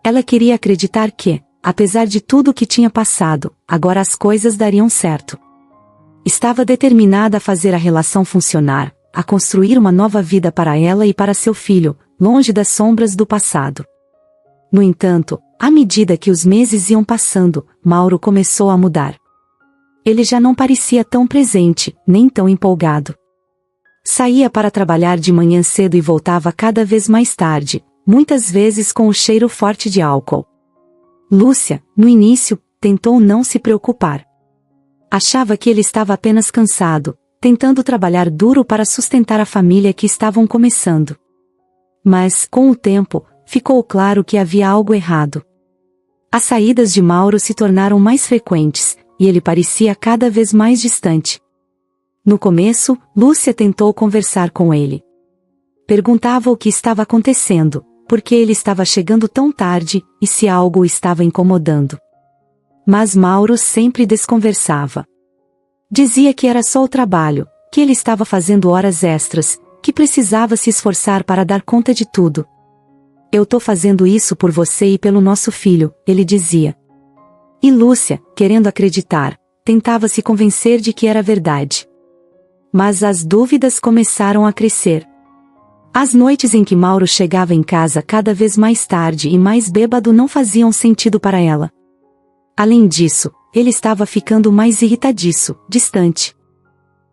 Ela queria acreditar que, apesar de tudo o que tinha passado, agora as coisas dariam certo. Estava determinada a fazer a relação funcionar, a construir uma nova vida para ela e para seu filho, longe das sombras do passado. No entanto, à medida que os meses iam passando, Mauro começou a mudar. Ele já não parecia tão presente, nem tão empolgado. Saía para trabalhar de manhã cedo e voltava cada vez mais tarde, muitas vezes com o cheiro forte de álcool. Lúcia, no início, tentou não se preocupar. Achava que ele estava apenas cansado, tentando trabalhar duro para sustentar a família que estavam começando. Mas, com o tempo, ficou claro que havia algo errado. As saídas de Mauro se tornaram mais frequentes, e ele parecia cada vez mais distante. No começo, Lúcia tentou conversar com ele. Perguntava o que estava acontecendo, por que ele estava chegando tão tarde, e se algo o estava incomodando. Mas Mauro sempre desconversava. Dizia que era só o trabalho, que ele estava fazendo horas extras, que precisava se esforçar para dar conta de tudo. Eu tô fazendo isso por você e pelo nosso filho, ele dizia. E Lúcia, querendo acreditar, tentava se convencer de que era verdade. Mas as dúvidas começaram a crescer. As noites em que Mauro chegava em casa cada vez mais tarde e mais bêbado não faziam sentido para ela. Além disso, ele estava ficando mais irritadiço, distante.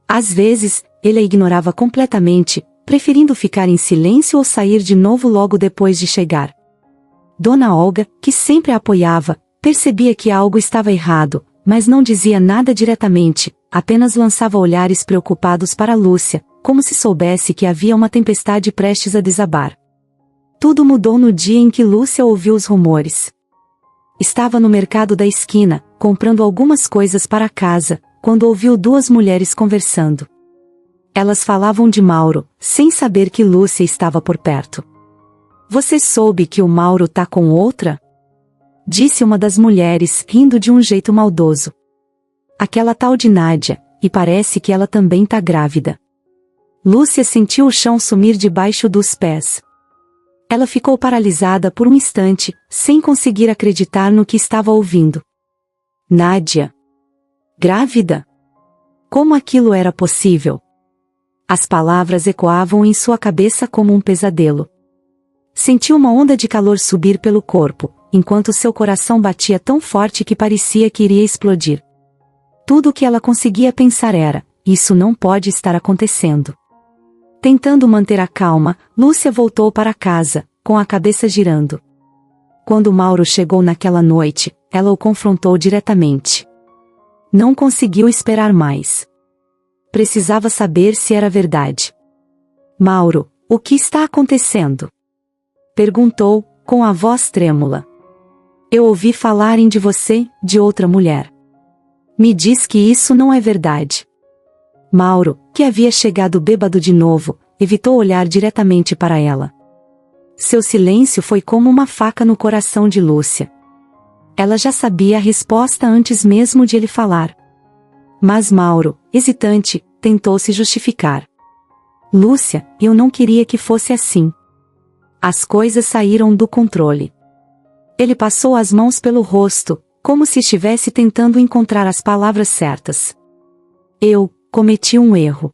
Às vezes, ele a ignorava completamente, preferindo ficar em silêncio ou sair de novo logo depois de chegar. Dona Olga, que sempre a apoiava, percebia que algo estava errado, mas não dizia nada diretamente, apenas lançava olhares preocupados para Lúcia, como se soubesse que havia uma tempestade prestes a desabar. Tudo mudou no dia em que Lúcia ouviu os rumores. Estava no mercado da esquina, comprando algumas coisas para casa, quando ouviu duas mulheres conversando. Elas falavam de Mauro, sem saber que Lúcia estava por perto. Você soube que o Mauro tá com outra? Disse uma das mulheres, rindo de um jeito maldoso. Aquela tal de Nádia, e parece que ela também tá grávida. Lúcia sentiu o chão sumir debaixo dos pés. Ela ficou paralisada por um instante, sem conseguir acreditar no que estava ouvindo. Nádia. Grávida? Como aquilo era possível? As palavras ecoavam em sua cabeça como um pesadelo. Sentiu uma onda de calor subir pelo corpo, enquanto seu coração batia tão forte que parecia que iria explodir. Tudo o que ela conseguia pensar era: isso não pode estar acontecendo. Tentando manter a calma, Lúcia voltou para casa, com a cabeça girando. Quando Mauro chegou naquela noite, ela o confrontou diretamente. Não conseguiu esperar mais. Precisava saber se era verdade. Mauro, o que está acontecendo? Perguntou, com a voz trêmula. Eu ouvi falarem de você, de outra mulher. Me diz que isso não é verdade. Mauro, que havia chegado bêbado de novo, evitou olhar diretamente para ela. Seu silêncio foi como uma faca no coração de Lúcia. Ela já sabia a resposta antes mesmo de ele falar. Mas Mauro, hesitante, tentou se justificar. Lúcia, eu não queria que fosse assim. As coisas saíram do controle. Ele passou as mãos pelo rosto, como se estivesse tentando encontrar as palavras certas. Eu cometi um erro.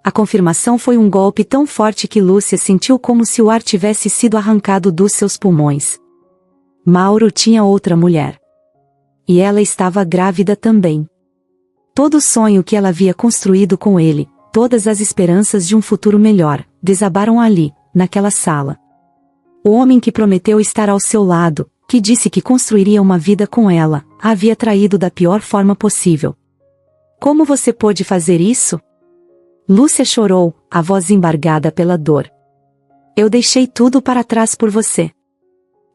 A confirmação foi um golpe tão forte que Lúcia sentiu como se o ar tivesse sido arrancado dos seus pulmões. Mauro tinha outra mulher. E ela estava grávida também. Todo o sonho que ela havia construído com ele, todas as esperanças de um futuro melhor, desabaram ali, naquela sala. O homem que prometeu estar ao seu lado, que disse que construiria uma vida com ela, a havia traído da pior forma possível. Como você pôde fazer isso? Lúcia chorou, a voz embargada pela dor. Eu deixei tudo para trás por você.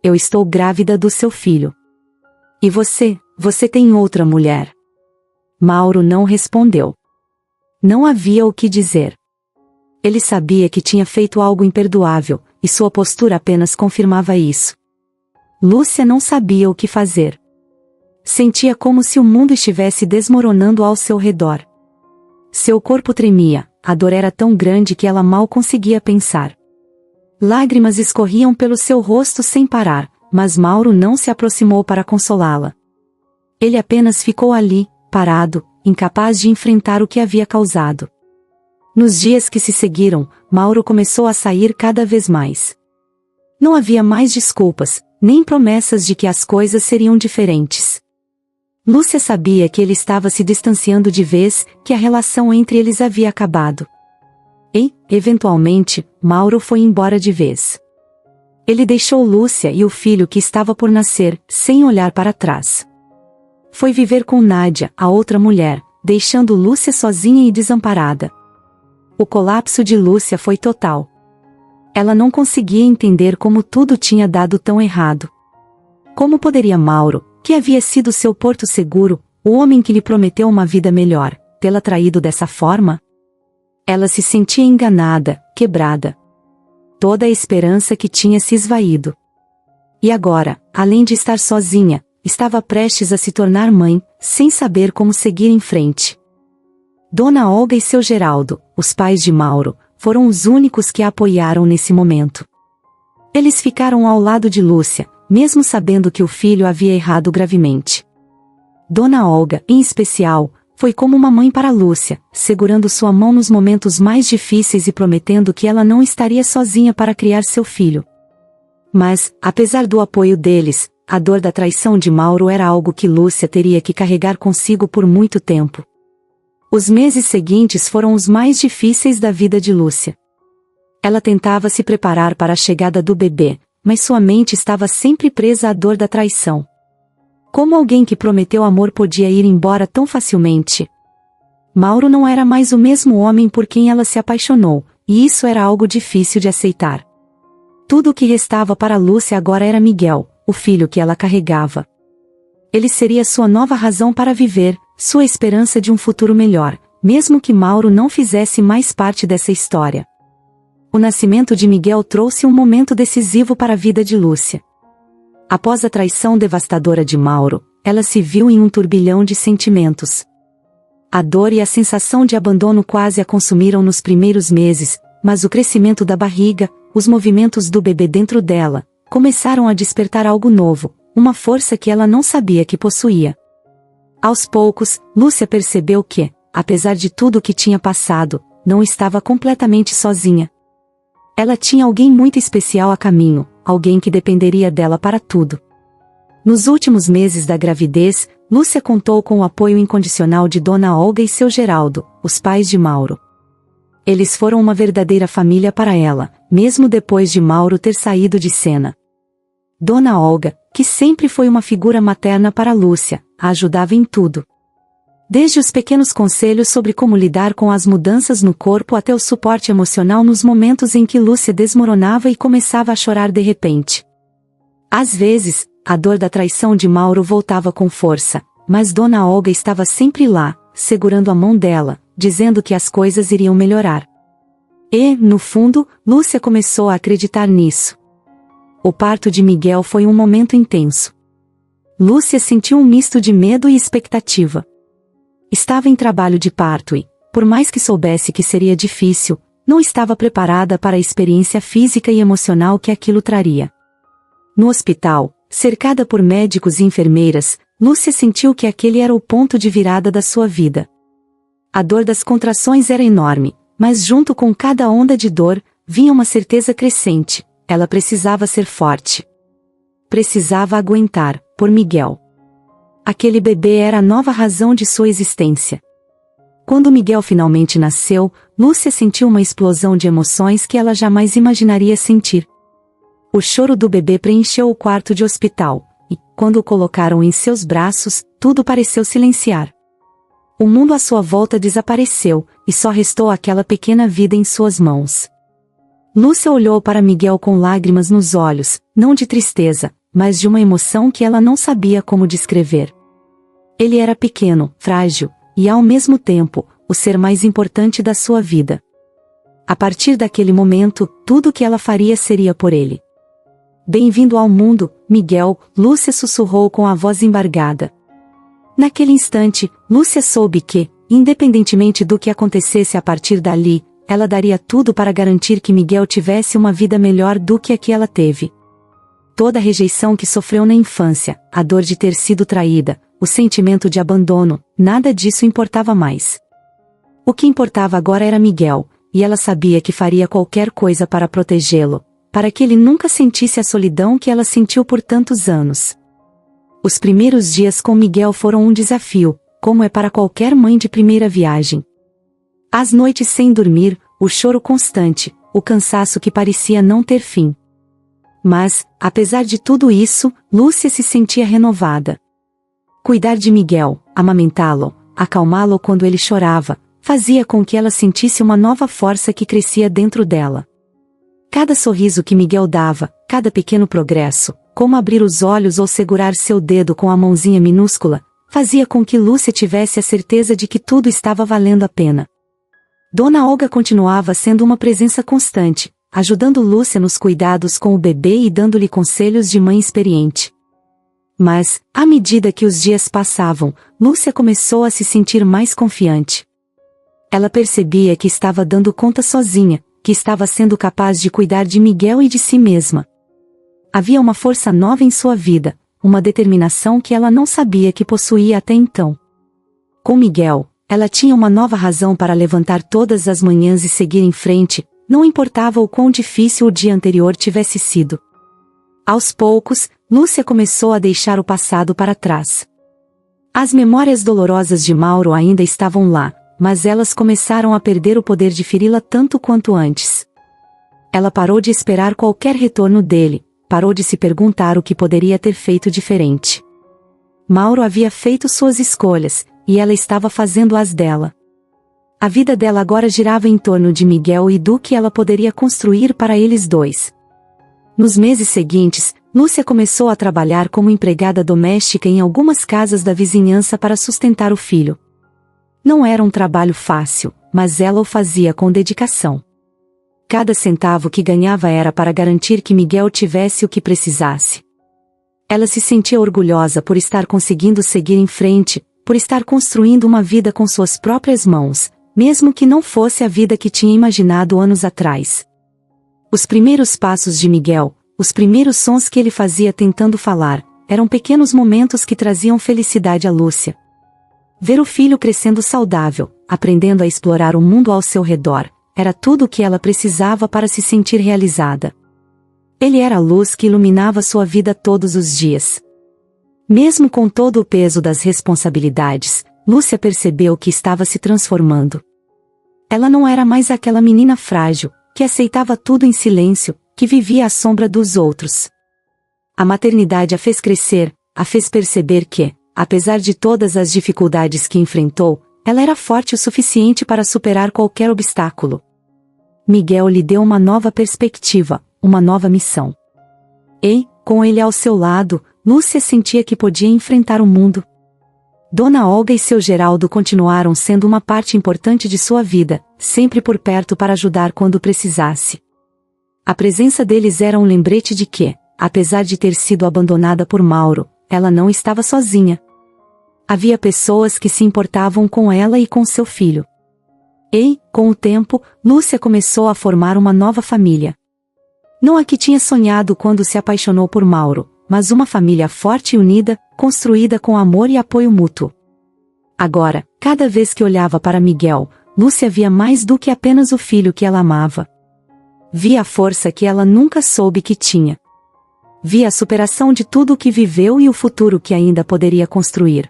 Eu estou grávida do seu filho. E você tem outra mulher. Mauro não respondeu. Não havia o que dizer. Ele sabia que tinha feito algo imperdoável, e sua postura apenas confirmava isso. Lúcia não sabia o que fazer. Sentia como se o mundo estivesse desmoronando ao seu redor. Seu corpo tremia, a dor era tão grande que ela mal conseguia pensar. Lágrimas escorriam pelo seu rosto sem parar, mas Mauro não se aproximou para consolá-la. Ele apenas ficou ali, parado, incapaz de enfrentar o que havia causado. Nos dias que se seguiram, Mauro começou a sair cada vez mais. Não havia mais desculpas, nem promessas de que as coisas seriam diferentes. Lúcia sabia que ele estava se distanciando de vez, que a relação entre eles havia acabado. E, eventualmente, Mauro foi embora de vez. Ele deixou Lúcia e o filho que estava por nascer, sem olhar para trás. Foi viver com Nádia, a outra mulher, deixando Lúcia sozinha e desamparada. O colapso de Lúcia foi total. Ela não conseguia entender como tudo tinha dado tão errado. Como poderia Mauro, que havia sido seu porto seguro, o homem que lhe prometeu uma vida melhor, tê-la traído dessa forma? Ela se sentia enganada, quebrada. Toda a esperança que tinha se esvaído. E agora, além de estar sozinha, estava prestes a se tornar mãe, sem saber como seguir em frente. Dona Olga e seu Geraldo, os pais de Mauro, foram os únicos que a apoiaram nesse momento. Eles ficaram ao lado de Lúcia, mesmo sabendo que o filho havia errado gravemente. Dona Olga, em especial, foi como uma mãe para Lúcia, segurando sua mão nos momentos mais difíceis e prometendo que ela não estaria sozinha para criar seu filho. Mas, apesar do apoio deles, a dor da traição de Mauro era algo que Lúcia teria que carregar consigo por muito tempo. Os meses seguintes foram os mais difíceis da vida de Lúcia. Ela tentava se preparar para a chegada do bebê, mas sua mente estava sempre presa à dor da traição. Como alguém que prometeu amor podia ir embora tão facilmente? Mauro não era mais o mesmo homem por quem ela se apaixonou, e isso era algo difícil de aceitar. Tudo o que restava para Lúcia agora era Miguel, o filho que ela carregava. Ele seria sua nova razão para viver, sua esperança de um futuro melhor, mesmo que Mauro não fizesse mais parte dessa história. O nascimento de Miguel trouxe um momento decisivo para a vida de Lúcia. Após a traição devastadora de Mauro, ela se viu em um turbilhão de sentimentos. A dor e a sensação de abandono quase a consumiram nos primeiros meses, mas o crescimento da barriga, os movimentos do bebê dentro dela, começaram a despertar algo novo, uma força que ela não sabia que possuía. Aos poucos, Lúcia percebeu que, apesar de tudo o que tinha passado, não estava completamente sozinha. Ela tinha alguém muito especial a caminho, alguém que dependeria dela para tudo. Nos últimos meses da gravidez, Lúcia contou com o apoio incondicional de Dona Olga e seu Geraldo, os pais de Mauro. Eles foram uma verdadeira família para ela, mesmo depois de Mauro ter saído de cena. Dona Olga, que sempre foi uma figura materna para Lúcia, a ajudava em tudo. Desde os pequenos conselhos sobre como lidar com as mudanças no corpo até o suporte emocional nos momentos em que Lúcia desmoronava e começava a chorar de repente. Às vezes, a dor da traição de Mauro voltava com força, mas Dona Olga estava sempre lá, segurando a mão dela, dizendo que as coisas iriam melhorar. E, no fundo, Lúcia começou a acreditar nisso. O parto de Miguel foi um momento intenso. Lúcia sentiu um misto de medo e expectativa. Estava em trabalho de parto e, por mais que soubesse que seria difícil, não estava preparada para a experiência física e emocional que aquilo traria. No hospital, cercada por médicos e enfermeiras, Lúcia sentiu que aquele era o ponto de virada da sua vida. A dor das contrações era enorme, mas junto com cada onda de dor, vinha uma certeza crescente: ela precisava ser forte. Precisava aguentar, por Miguel. Aquele bebê era a nova razão de sua existência. Quando Miguel finalmente nasceu, Lúcia sentiu uma explosão de emoções que ela jamais imaginaria sentir. O choro do bebê preencheu o quarto de hospital, e, quando o colocaram em seus braços, tudo pareceu silenciar. O mundo à sua volta desapareceu, e só restou aquela pequena vida em suas mãos. Lúcia olhou para Miguel com lágrimas nos olhos, não de tristeza, mas de uma emoção que ela não sabia como descrever. Ele era pequeno, frágil, e ao mesmo tempo, o ser mais importante da sua vida. A partir daquele momento, tudo o que ela faria seria por ele. Bem-vindo ao mundo, Miguel, Lúcia sussurrou com a voz embargada. Naquele instante, Lúcia soube que, independentemente do que acontecesse a partir dali, ela daria tudo para garantir que Miguel tivesse uma vida melhor do que a que ela teve. Toda a rejeição que sofreu na infância, a dor de ter sido traída, o sentimento de abandono, nada disso importava mais. O que importava agora era Miguel, e ela sabia que faria qualquer coisa para protegê-lo, para que ele nunca sentisse a solidão que ela sentiu por tantos anos. Os primeiros dias com Miguel foram um desafio, como é para qualquer mãe de primeira viagem. As noites sem dormir, o choro constante, o cansaço que parecia não ter fim. Mas, apesar de tudo isso, Lúcia se sentia renovada. Cuidar de Miguel, amamentá-lo, acalmá-lo quando ele chorava, fazia com que ela sentisse uma nova força que crescia dentro dela. Cada sorriso que Miguel dava, cada pequeno progresso, como abrir os olhos ou segurar seu dedo com a mãozinha minúscula, fazia com que Lúcia tivesse a certeza de que tudo estava valendo a pena. Dona Olga continuava sendo uma presença constante, ajudando Lúcia nos cuidados com o bebê e dando-lhe conselhos de mãe experiente. Mas, à medida que os dias passavam, Lúcia começou a se sentir mais confiante. Ela percebia que estava dando conta sozinha, que estava sendo capaz de cuidar de Miguel e de si mesma. Havia uma força nova em sua vida, uma determinação que ela não sabia que possuía até então. Com Miguel, ela tinha uma nova razão para levantar todas as manhãs e seguir em frente, não importava o quão difícil o dia anterior tivesse sido. Aos poucos, Lúcia começou a deixar o passado para trás. As memórias dolorosas de Mauro ainda estavam lá, mas elas começaram a perder o poder de feri-la tanto quanto antes. Ela parou de esperar qualquer retorno dele, parou de se perguntar o que poderia ter feito diferente. Mauro havia feito suas escolhas, e ela estava fazendo as dela. A vida dela agora girava em torno de Miguel e do que ela poderia construir para eles dois. Nos meses seguintes, Lúcia começou a trabalhar como empregada doméstica em algumas casas da vizinhança para sustentar o filho. Não era um trabalho fácil, mas ela o fazia com dedicação. Cada centavo que ganhava era para garantir que Miguel tivesse o que precisasse. Ela se sentia orgulhosa por estar conseguindo seguir em frente, por estar construindo uma vida com suas próprias mãos, mesmo que não fosse a vida que tinha imaginado anos atrás. Os primeiros passos de Miguel, os primeiros sons que ele fazia tentando falar, eram pequenos momentos que traziam felicidade a Lúcia. Ver o filho crescendo saudável, aprendendo a explorar o mundo ao seu redor, era tudo o que ela precisava para se sentir realizada. Ele era a luz que iluminava sua vida todos os dias. Mesmo com todo o peso das responsabilidades, Lúcia percebeu que estava se transformando. Ela não era mais aquela menina frágil, que aceitava tudo em silêncio, que vivia à sombra dos outros. A maternidade a fez crescer, a fez perceber que, apesar de todas as dificuldades que enfrentou, ela era forte o suficiente para superar qualquer obstáculo. Miguel lhe deu uma nova perspectiva, uma nova missão. E, com ele ao seu lado, Lúcia sentia que podia enfrentar o mundo. Dona Olga e seu Geraldo continuaram sendo uma parte importante de sua vida, sempre por perto para ajudar quando precisasse. A presença deles era um lembrete de que, apesar de ter sido abandonada por Mauro, ela não estava sozinha. Havia pessoas que se importavam com ela e com seu filho. E, com o tempo, Lúcia começou a formar uma nova família. Não a que tinha sonhado quando se apaixonou por Mauro, mas uma família forte e unida, construída com amor e apoio mútuo. Agora, cada vez que olhava para Miguel, Lúcia via mais do que apenas o filho que ela amava. Via a força que ela nunca soube que tinha. Via a superação de tudo o que viveu e o futuro que ainda poderia construir.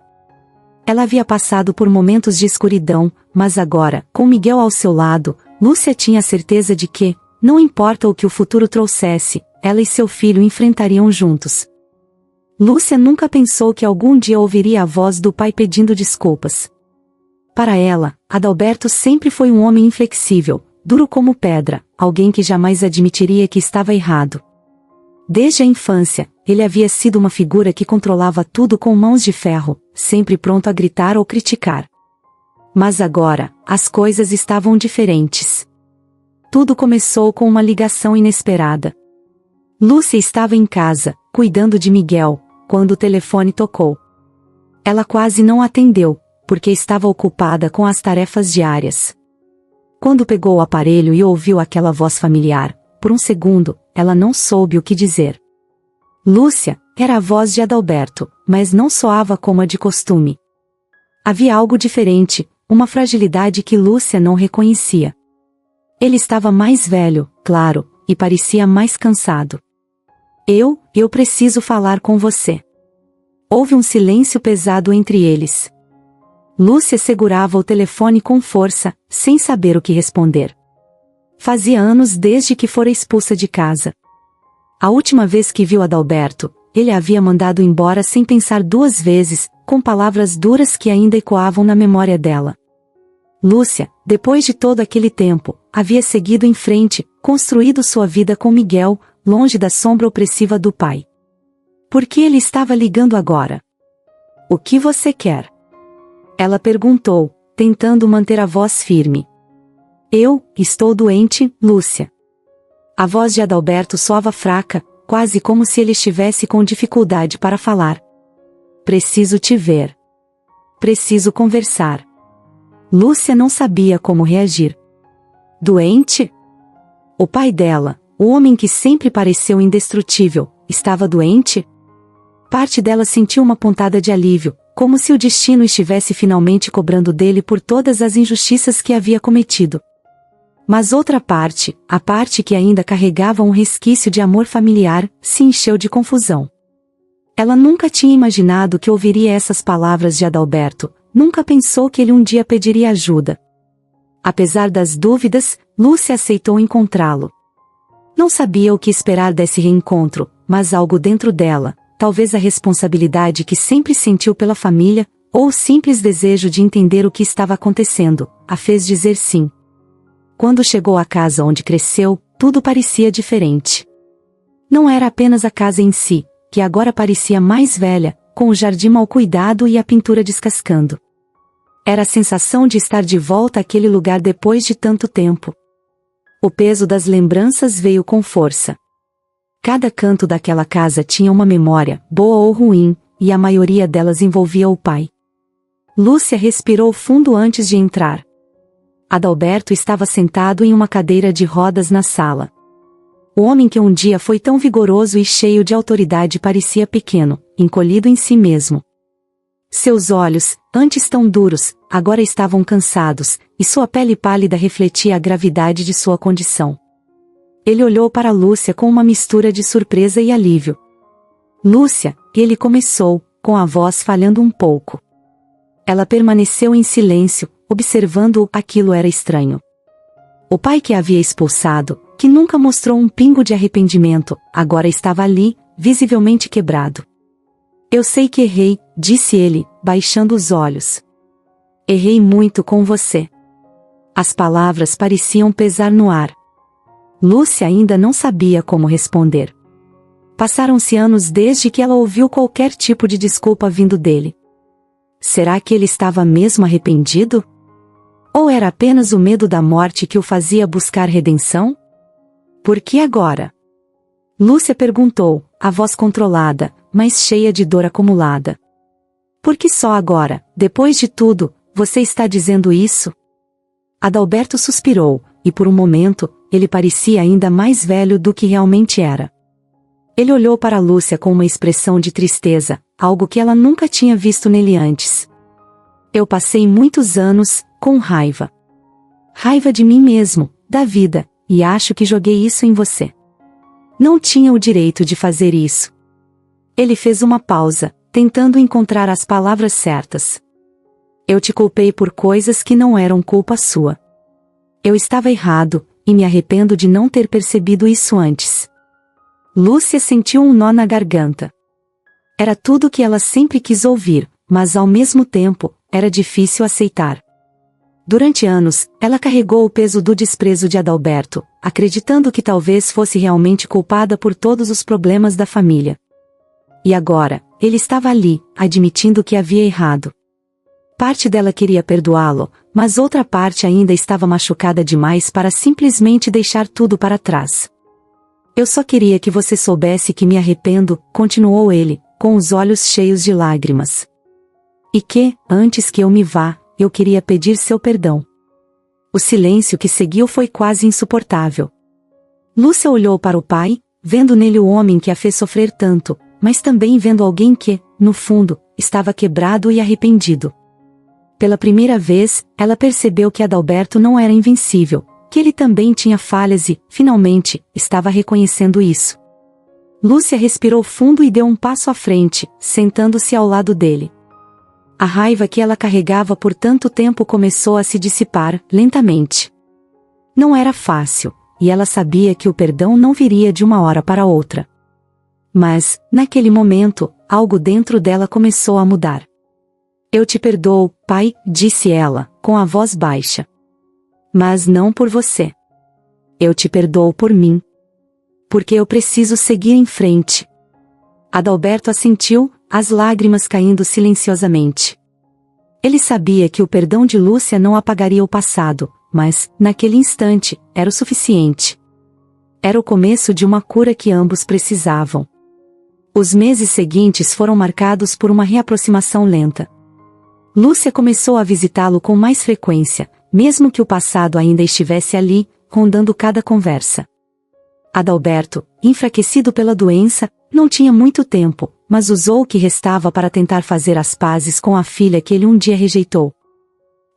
Ela havia passado por momentos de escuridão, mas agora, com Miguel ao seu lado, Lúcia tinha a certeza de que, não importa o que o futuro trouxesse, ela e seu filho enfrentariam juntos. Lúcia nunca pensou que algum dia ouviria a voz do pai pedindo desculpas. Para ela, Adalberto sempre foi um homem inflexível, duro como pedra, alguém que jamais admitiria que estava errado. Desde a infância, ele havia sido uma figura que controlava tudo com mãos de ferro, sempre pronto a gritar ou criticar. Mas agora, as coisas estavam diferentes. tudo começou com uma ligação inesperada. Lúcia estava em casa, cuidando de Miguel, quando o telefone tocou. Ela quase não atendeu, porque estava ocupada com as tarefas diárias. Quando pegou o aparelho e ouviu aquela voz familiar, por um segundo, ela não soube o que dizer. Lúcia, era a voz de Adalberto, mas não soava como a de costume. Havia algo diferente, uma fragilidade que Lúcia não reconhecia. Ele estava mais velho, claro, e parecia mais cansado. Eu preciso falar com você. Houve um silêncio pesado entre eles. Lúcia segurava o telefone com força, sem saber o que responder. Fazia anos desde que fora expulsa de casa. A última vez que viu Adalberto, ele a havia mandado embora sem pensar duas vezes, com palavras duras que ainda ecoavam na memória dela. Lúcia, depois de todo aquele tempo, havia seguido em frente, construído sua vida com Miguel, longe da sombra opressiva do pai. Por que ele estava ligando agora? O que você quer? Ela perguntou, tentando manter a voz firme. Eu estou doente, Lúcia. A voz de Adalberto soava fraca, quase como se ele estivesse com dificuldade para falar. Preciso te ver. Preciso conversar. Lúcia não sabia como reagir. Doente? O pai dela, o homem que sempre pareceu indestrutível, estava doente? Parte dela sentiu uma pontada de alívio, como se o destino estivesse finalmente cobrando dele por todas as injustiças que havia cometido. Mas outra parte, a parte que ainda carregava um resquício de amor familiar, se encheu de confusão. Ela nunca tinha imaginado que ouviria essas palavras de Adalberto, nunca pensou que ele um dia pediria ajuda. Apesar das dúvidas, Lúcia aceitou encontrá-lo. Não sabia o que esperar desse reencontro, mas algo dentro dela, talvez a responsabilidade que sempre sentiu pela família, ou o simples desejo de entender o que estava acontecendo, a fez dizer sim. Quando chegou à casa onde cresceu, tudo parecia diferente. Não era apenas a casa em si, que agora parecia mais velha, com o jardim mal cuidado e a pintura descascando. Era a sensação de estar de volta àquele lugar depois de tanto tempo. O peso das lembranças veio com força. Cada canto daquela casa tinha uma memória, boa ou ruim, e a maioria delas envolvia o pai. Lúcia respirou fundo antes de entrar. Adalberto estava sentado em uma cadeira de rodas na sala. O homem que um dia foi tão vigoroso e cheio de autoridade parecia pequeno, encolhido em si mesmo. Seus olhos, antes tão duros, agora estavam cansados, e sua pele pálida refletia a gravidade de sua condição. Ele olhou para Lúcia com uma mistura de surpresa e alívio. Lúcia, ele começou, com a voz falhando um pouco. Ela permaneceu em silêncio, observando-o. Aquilo era estranho. O pai que a havia expulsado, que nunca mostrou um pingo de arrependimento, agora estava ali, visivelmente quebrado. Eu sei que errei, disse ele, baixando os olhos. Errei muito com você. As palavras pareciam pesar no ar. Lúcia ainda não sabia como responder. Passaram-se anos desde que ela ouviu qualquer tipo de desculpa vindo dele. Será que ele estava mesmo arrependido? Ou era apenas o medo da morte que o fazia buscar redenção? Por que agora? Lúcia perguntou, a voz controlada, mas cheia de dor acumulada. Por que só agora, depois de tudo, você está dizendo isso? Adalberto suspirou, e por um momento, ele parecia ainda mais velho do que realmente era. Ele olhou para Lúcia com uma expressão de tristeza, algo que ela nunca tinha visto nele antes. Eu passei muitos anos, com raiva. Raiva de mim mesmo, da vida, e acho que joguei isso em você. Não tinha o direito de fazer isso. Ele fez uma pausa, tentando encontrar as palavras certas. Eu te culpei por coisas que não eram culpa sua. Eu estava errado, e me arrependo de não ter percebido isso antes. Lúcia sentiu um nó na garganta. Era tudo o que ela sempre quis ouvir, mas ao mesmo tempo, era difícil aceitar. Durante anos, ela carregou o peso do desprezo de Adalberto, acreditando que talvez fosse realmente culpada por todos os problemas da família. E agora, ele estava ali, admitindo que havia errado. Parte dela queria perdoá-lo, mas outra parte ainda estava machucada demais para simplesmente deixar tudo para trás. Eu só queria que você soubesse que me arrependo, continuou ele, com os olhos cheios de lágrimas. E que, antes que eu me vá, eu queria pedir seu perdão. O silêncio que seguiu foi quase insuportável. Lúcia olhou para o pai, vendo nele o homem que a fez sofrer tanto, mas também vendo alguém que, no fundo, estava quebrado e arrependido. Pela primeira vez, ela percebeu que Adalberto não era invencível, que ele também tinha falhas e, finalmente, estava reconhecendo isso. Lúcia respirou fundo e deu um passo à frente, sentando-se ao lado dele. A raiva que ela carregava por tanto tempo começou a se dissipar, lentamente. Não era fácil, e ela sabia que o perdão não viria de uma hora para outra. Mas, naquele momento, algo dentro dela começou a mudar. Eu te perdoo, pai, disse ela, com a voz baixa. Mas não por você. Eu te perdoo por mim. Porque eu preciso seguir em frente. Adalberto assentiu, as lágrimas caindo silenciosamente. Ele sabia que o perdão de Lúcia não apagaria o passado, mas, naquele instante, era o suficiente. Era o começo de uma cura que ambos precisavam. Os meses seguintes foram marcados por uma reaproximação lenta. Lúcia começou a visitá-lo com mais frequência, mesmo que o passado ainda estivesse ali, rondando cada conversa. Adalberto, enfraquecido pela doença, não tinha muito tempo, mas usou o que restava para tentar fazer as pazes com a filha que ele um dia rejeitou.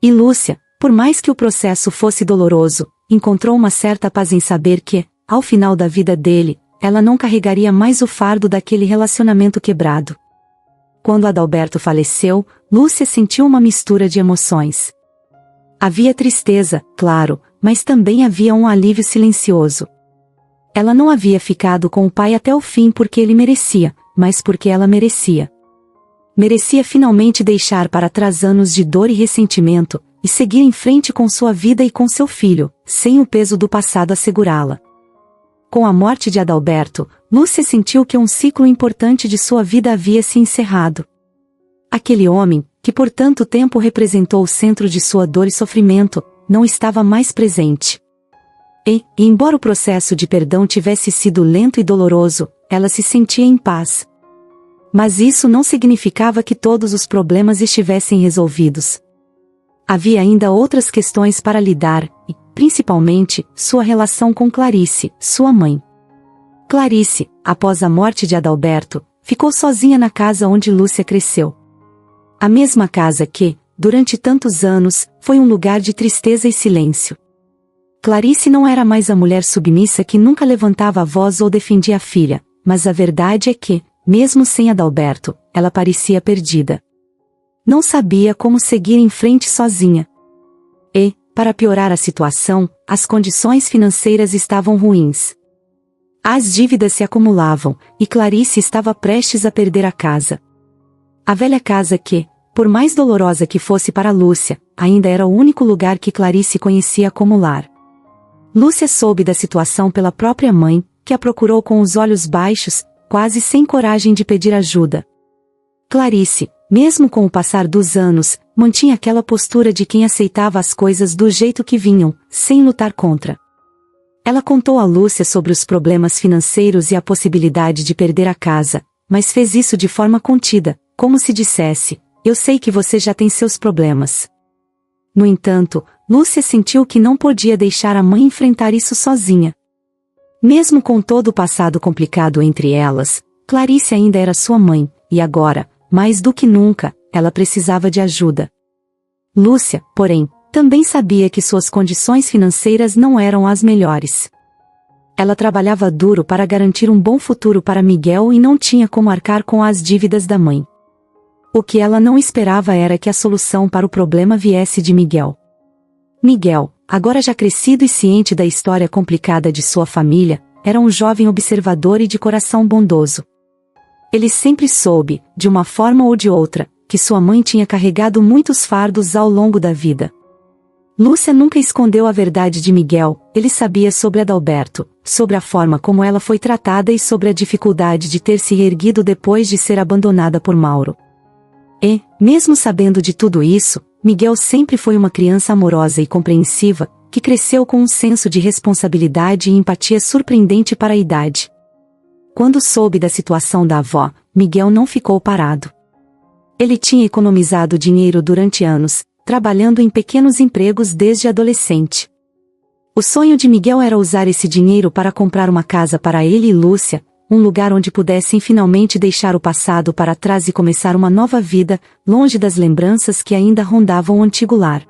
E Lúcia, por mais que o processo fosse doloroso, encontrou uma certa paz em saber que, ao final da vida dele, ela não carregaria mais o fardo daquele relacionamento quebrado. Quando Adalberto faleceu, Lúcia sentiu uma mistura de emoções. Havia tristeza, claro, mas também havia um alívio silencioso. Ela não havia ficado com o pai até o fim porque ele merecia, mas porque ela merecia. Merecia finalmente deixar para trás anos de dor e ressentimento, e seguir em frente com sua vida e com seu filho, sem o peso do passado a segurá-la. Com a morte de Adalberto, Lúcia sentiu que um ciclo importante de sua vida havia se encerrado. Aquele homem, que por tanto tempo representou o centro de sua dor e sofrimento, não estava mais presente. E, embora o processo de perdão tivesse sido lento e doloroso, ela se sentia em paz. Mas isso não significava que todos os problemas estivessem resolvidos. Havia ainda outras questões para lidar, e, principalmente, sua relação com Clarice, sua mãe. Clarice, após a morte de Adalberto, ficou sozinha na casa onde Lúcia cresceu. A mesma casa que, durante tantos anos, foi um lugar de tristeza e silêncio. Clarice não era mais a mulher submissa que nunca levantava a voz ou defendia a filha, mas a verdade é que, mesmo sem Adalberto, ela parecia perdida. Não sabia como seguir em frente sozinha. E, para piorar a situação, as condições financeiras estavam ruins. As dívidas se acumulavam, e Clarice estava prestes a perder a casa. A velha casa que, por mais dolorosa que fosse para Lúcia, ainda era o único lugar que Clarice conhecia como lar. Lúcia soube da situação pela própria mãe, que a procurou com os olhos baixos, quase sem coragem de pedir ajuda. Clarice, mesmo com o passar dos anos, mantinha aquela postura de quem aceitava as coisas do jeito que vinham, sem lutar contra. Ela contou a Lúcia sobre os problemas financeiros e a possibilidade de perder a casa, mas fez isso de forma contida, como se dissesse: eu sei que você já tem seus problemas. No entanto, Lúcia sentiu que não podia deixar a mãe enfrentar isso sozinha. Mesmo com todo o passado complicado entre elas, Clarice ainda era sua mãe, e agora, mais do que nunca, ela precisava de ajuda. Lúcia, porém, também sabia que suas condições financeiras não eram as melhores. Ela trabalhava duro para garantir um bom futuro para Miguel e não tinha como arcar com as dívidas da mãe. O que ela não esperava era que a solução para o problema viesse de Miguel. Miguel, agora já crescido e ciente da história complicada de sua família, era um jovem observador e de coração bondoso. Ele sempre soube, de uma forma ou de outra, que sua mãe tinha carregado muitos fardos ao longo da vida. Lúcia nunca escondeu a verdade de Miguel, ele sabia sobre Adalberto, sobre a forma como ela foi tratada e sobre a dificuldade de ter se reerguido depois de ser abandonada por Mauro. E, mesmo sabendo de tudo isso, Miguel sempre foi uma criança amorosa e compreensiva, que cresceu com um senso de responsabilidade e empatia surpreendente para a idade. Quando soube da situação da avó, Miguel não ficou parado. Ele tinha economizado dinheiro durante anos, trabalhando em pequenos empregos desde adolescente. O sonho de Miguel era usar esse dinheiro para comprar uma casa para ele e Lúcia, um lugar onde pudessem finalmente deixar o passado para trás e começar uma nova vida, longe das lembranças que ainda rondavam o antigo lar.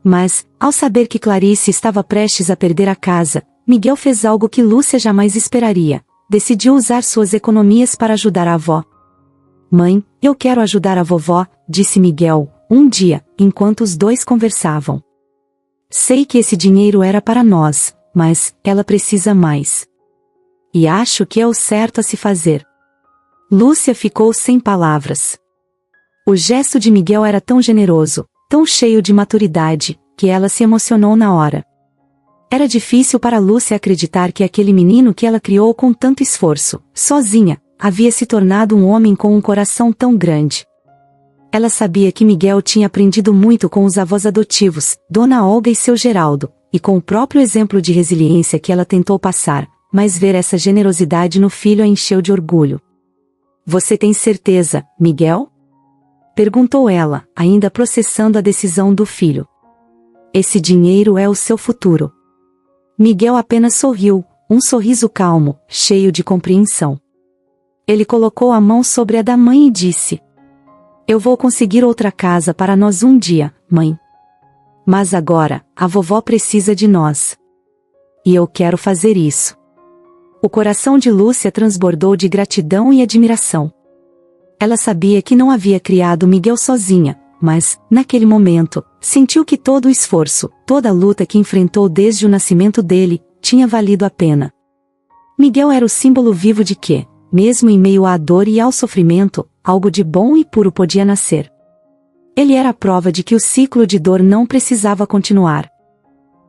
Mas, ao saber que Clarice estava prestes a perder a casa, Miguel fez algo que Lúcia jamais esperaria. Decidiu usar suas economias para ajudar a avó. "Mãe, eu quero ajudar a vovó", disse Miguel, um dia, enquanto os dois conversavam. "Sei que esse dinheiro era para nós, mas ela precisa mais. E acho que é o certo a se fazer." Lúcia ficou sem palavras. O gesto de Miguel era tão generoso, tão cheio de maturidade, que ela se emocionou na hora. Era difícil para Lúcia acreditar que aquele menino que ela criou com tanto esforço, sozinha, havia se tornado um homem com um coração tão grande. Ela sabia que Miguel tinha aprendido muito com os avós adotivos, Dona Olga e seu Geraldo, e com o próprio exemplo de resiliência que ela tentou passar, mas ver essa generosidade no filho a encheu de orgulho. "Você tem certeza, Miguel?" perguntou ela, ainda processando a decisão do filho. "Esse dinheiro é o seu futuro." Miguel apenas sorriu, um sorriso calmo, cheio de compreensão. Ele colocou a mão sobre a da mãe e disse: "Eu vou conseguir outra casa para nós um dia, mãe. Mas agora, a vovó precisa de nós. E eu quero fazer isso." O coração de Lúcia transbordou de gratidão e admiração. Ela sabia que não havia criado Miguel sozinha, mas, naquele momento, sentiu que todo o esforço, toda a luta que enfrentou desde o nascimento dele, tinha valido a pena. Miguel era o símbolo vivo de que, mesmo em meio à dor e ao sofrimento, algo de bom e puro podia nascer. Ele era a prova de que o ciclo de dor não precisava continuar.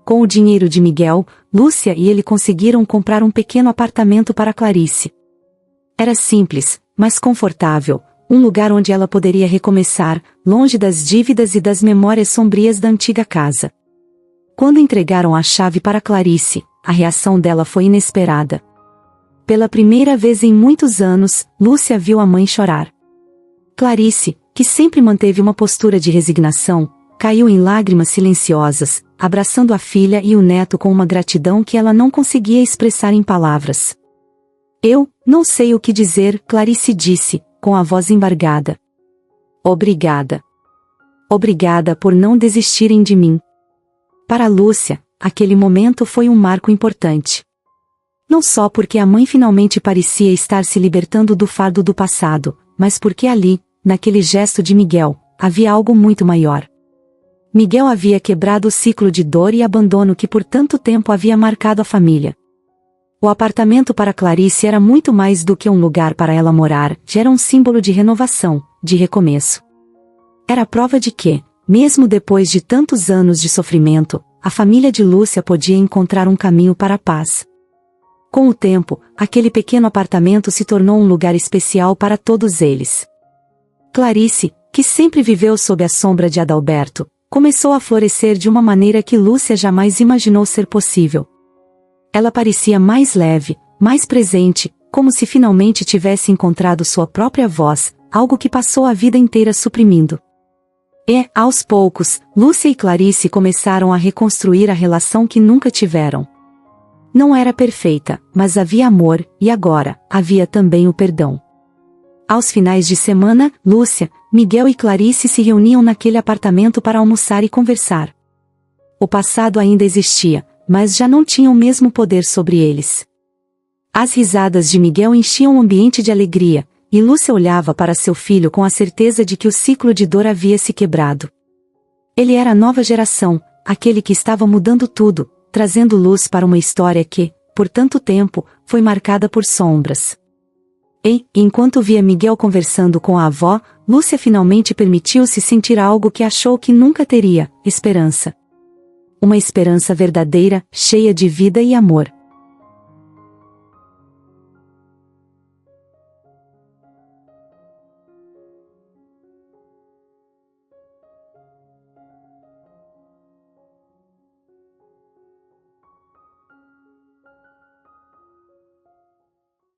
Com o dinheiro de Miguel, Lúcia e ele conseguiram comprar um pequeno apartamento para Clarice. Era simples, mas confortável, um lugar onde ela poderia recomeçar, longe das dívidas e das memórias sombrias da antiga casa. Quando entregaram a chave para Clarice, a reação dela foi inesperada. Pela primeira vez em muitos anos, Lúcia viu a mãe chorar. Clarice, que sempre manteve uma postura de resignação, caiu em lágrimas silenciosas, abraçando a filha e o neto com uma gratidão que ela não conseguia expressar em palavras. "Eu não sei o que dizer", Clarice disse, com a voz embargada. "Obrigada. Obrigada por não desistirem de mim." Para Lúcia, aquele momento foi um marco importante. Não só porque a mãe finalmente parecia estar se libertando do fardo do passado, mas porque ali, naquele gesto de Miguel, havia algo muito maior. Miguel havia quebrado o ciclo de dor e abandono que por tanto tempo havia marcado a família. O apartamento para Clarice era muito mais do que um lugar para ela morar, era um símbolo de renovação, de recomeço. Era a prova de que, mesmo depois de tantos anos de sofrimento, a família de Lúcia podia encontrar um caminho para a paz. Com o tempo, aquele pequeno apartamento se tornou um lugar especial para todos eles. Clarice, que sempre viveu sob a sombra de Adalberto, começou a florescer de uma maneira que Lúcia jamais imaginou ser possível. Ela parecia mais leve, mais presente, como se finalmente tivesse encontrado sua própria voz, algo que passou a vida inteira suprimindo. E, aos poucos, Lúcia e Clarice começaram a reconstruir a relação que nunca tiveram. Não era perfeita, mas havia amor, e agora, havia também o perdão. Aos finais de semana, Lúcia, Miguel e Clarice se reuniam naquele apartamento para almoçar e conversar. O passado ainda existia, mas já não tinha o mesmo poder sobre eles. As risadas de Miguel enchiam o ambiente de alegria, e Lúcia olhava para seu filho com a certeza de que o ciclo de dor havia se quebrado. Ele era a nova geração, aquele que estava mudando tudo, trazendo luz para uma história que, por tanto tempo, foi marcada por sombras. E, enquanto via Miguel conversando com a avó, Lúcia finalmente permitiu-se sentir algo que achou que nunca teria: esperança. Uma esperança verdadeira, cheia de vida e amor.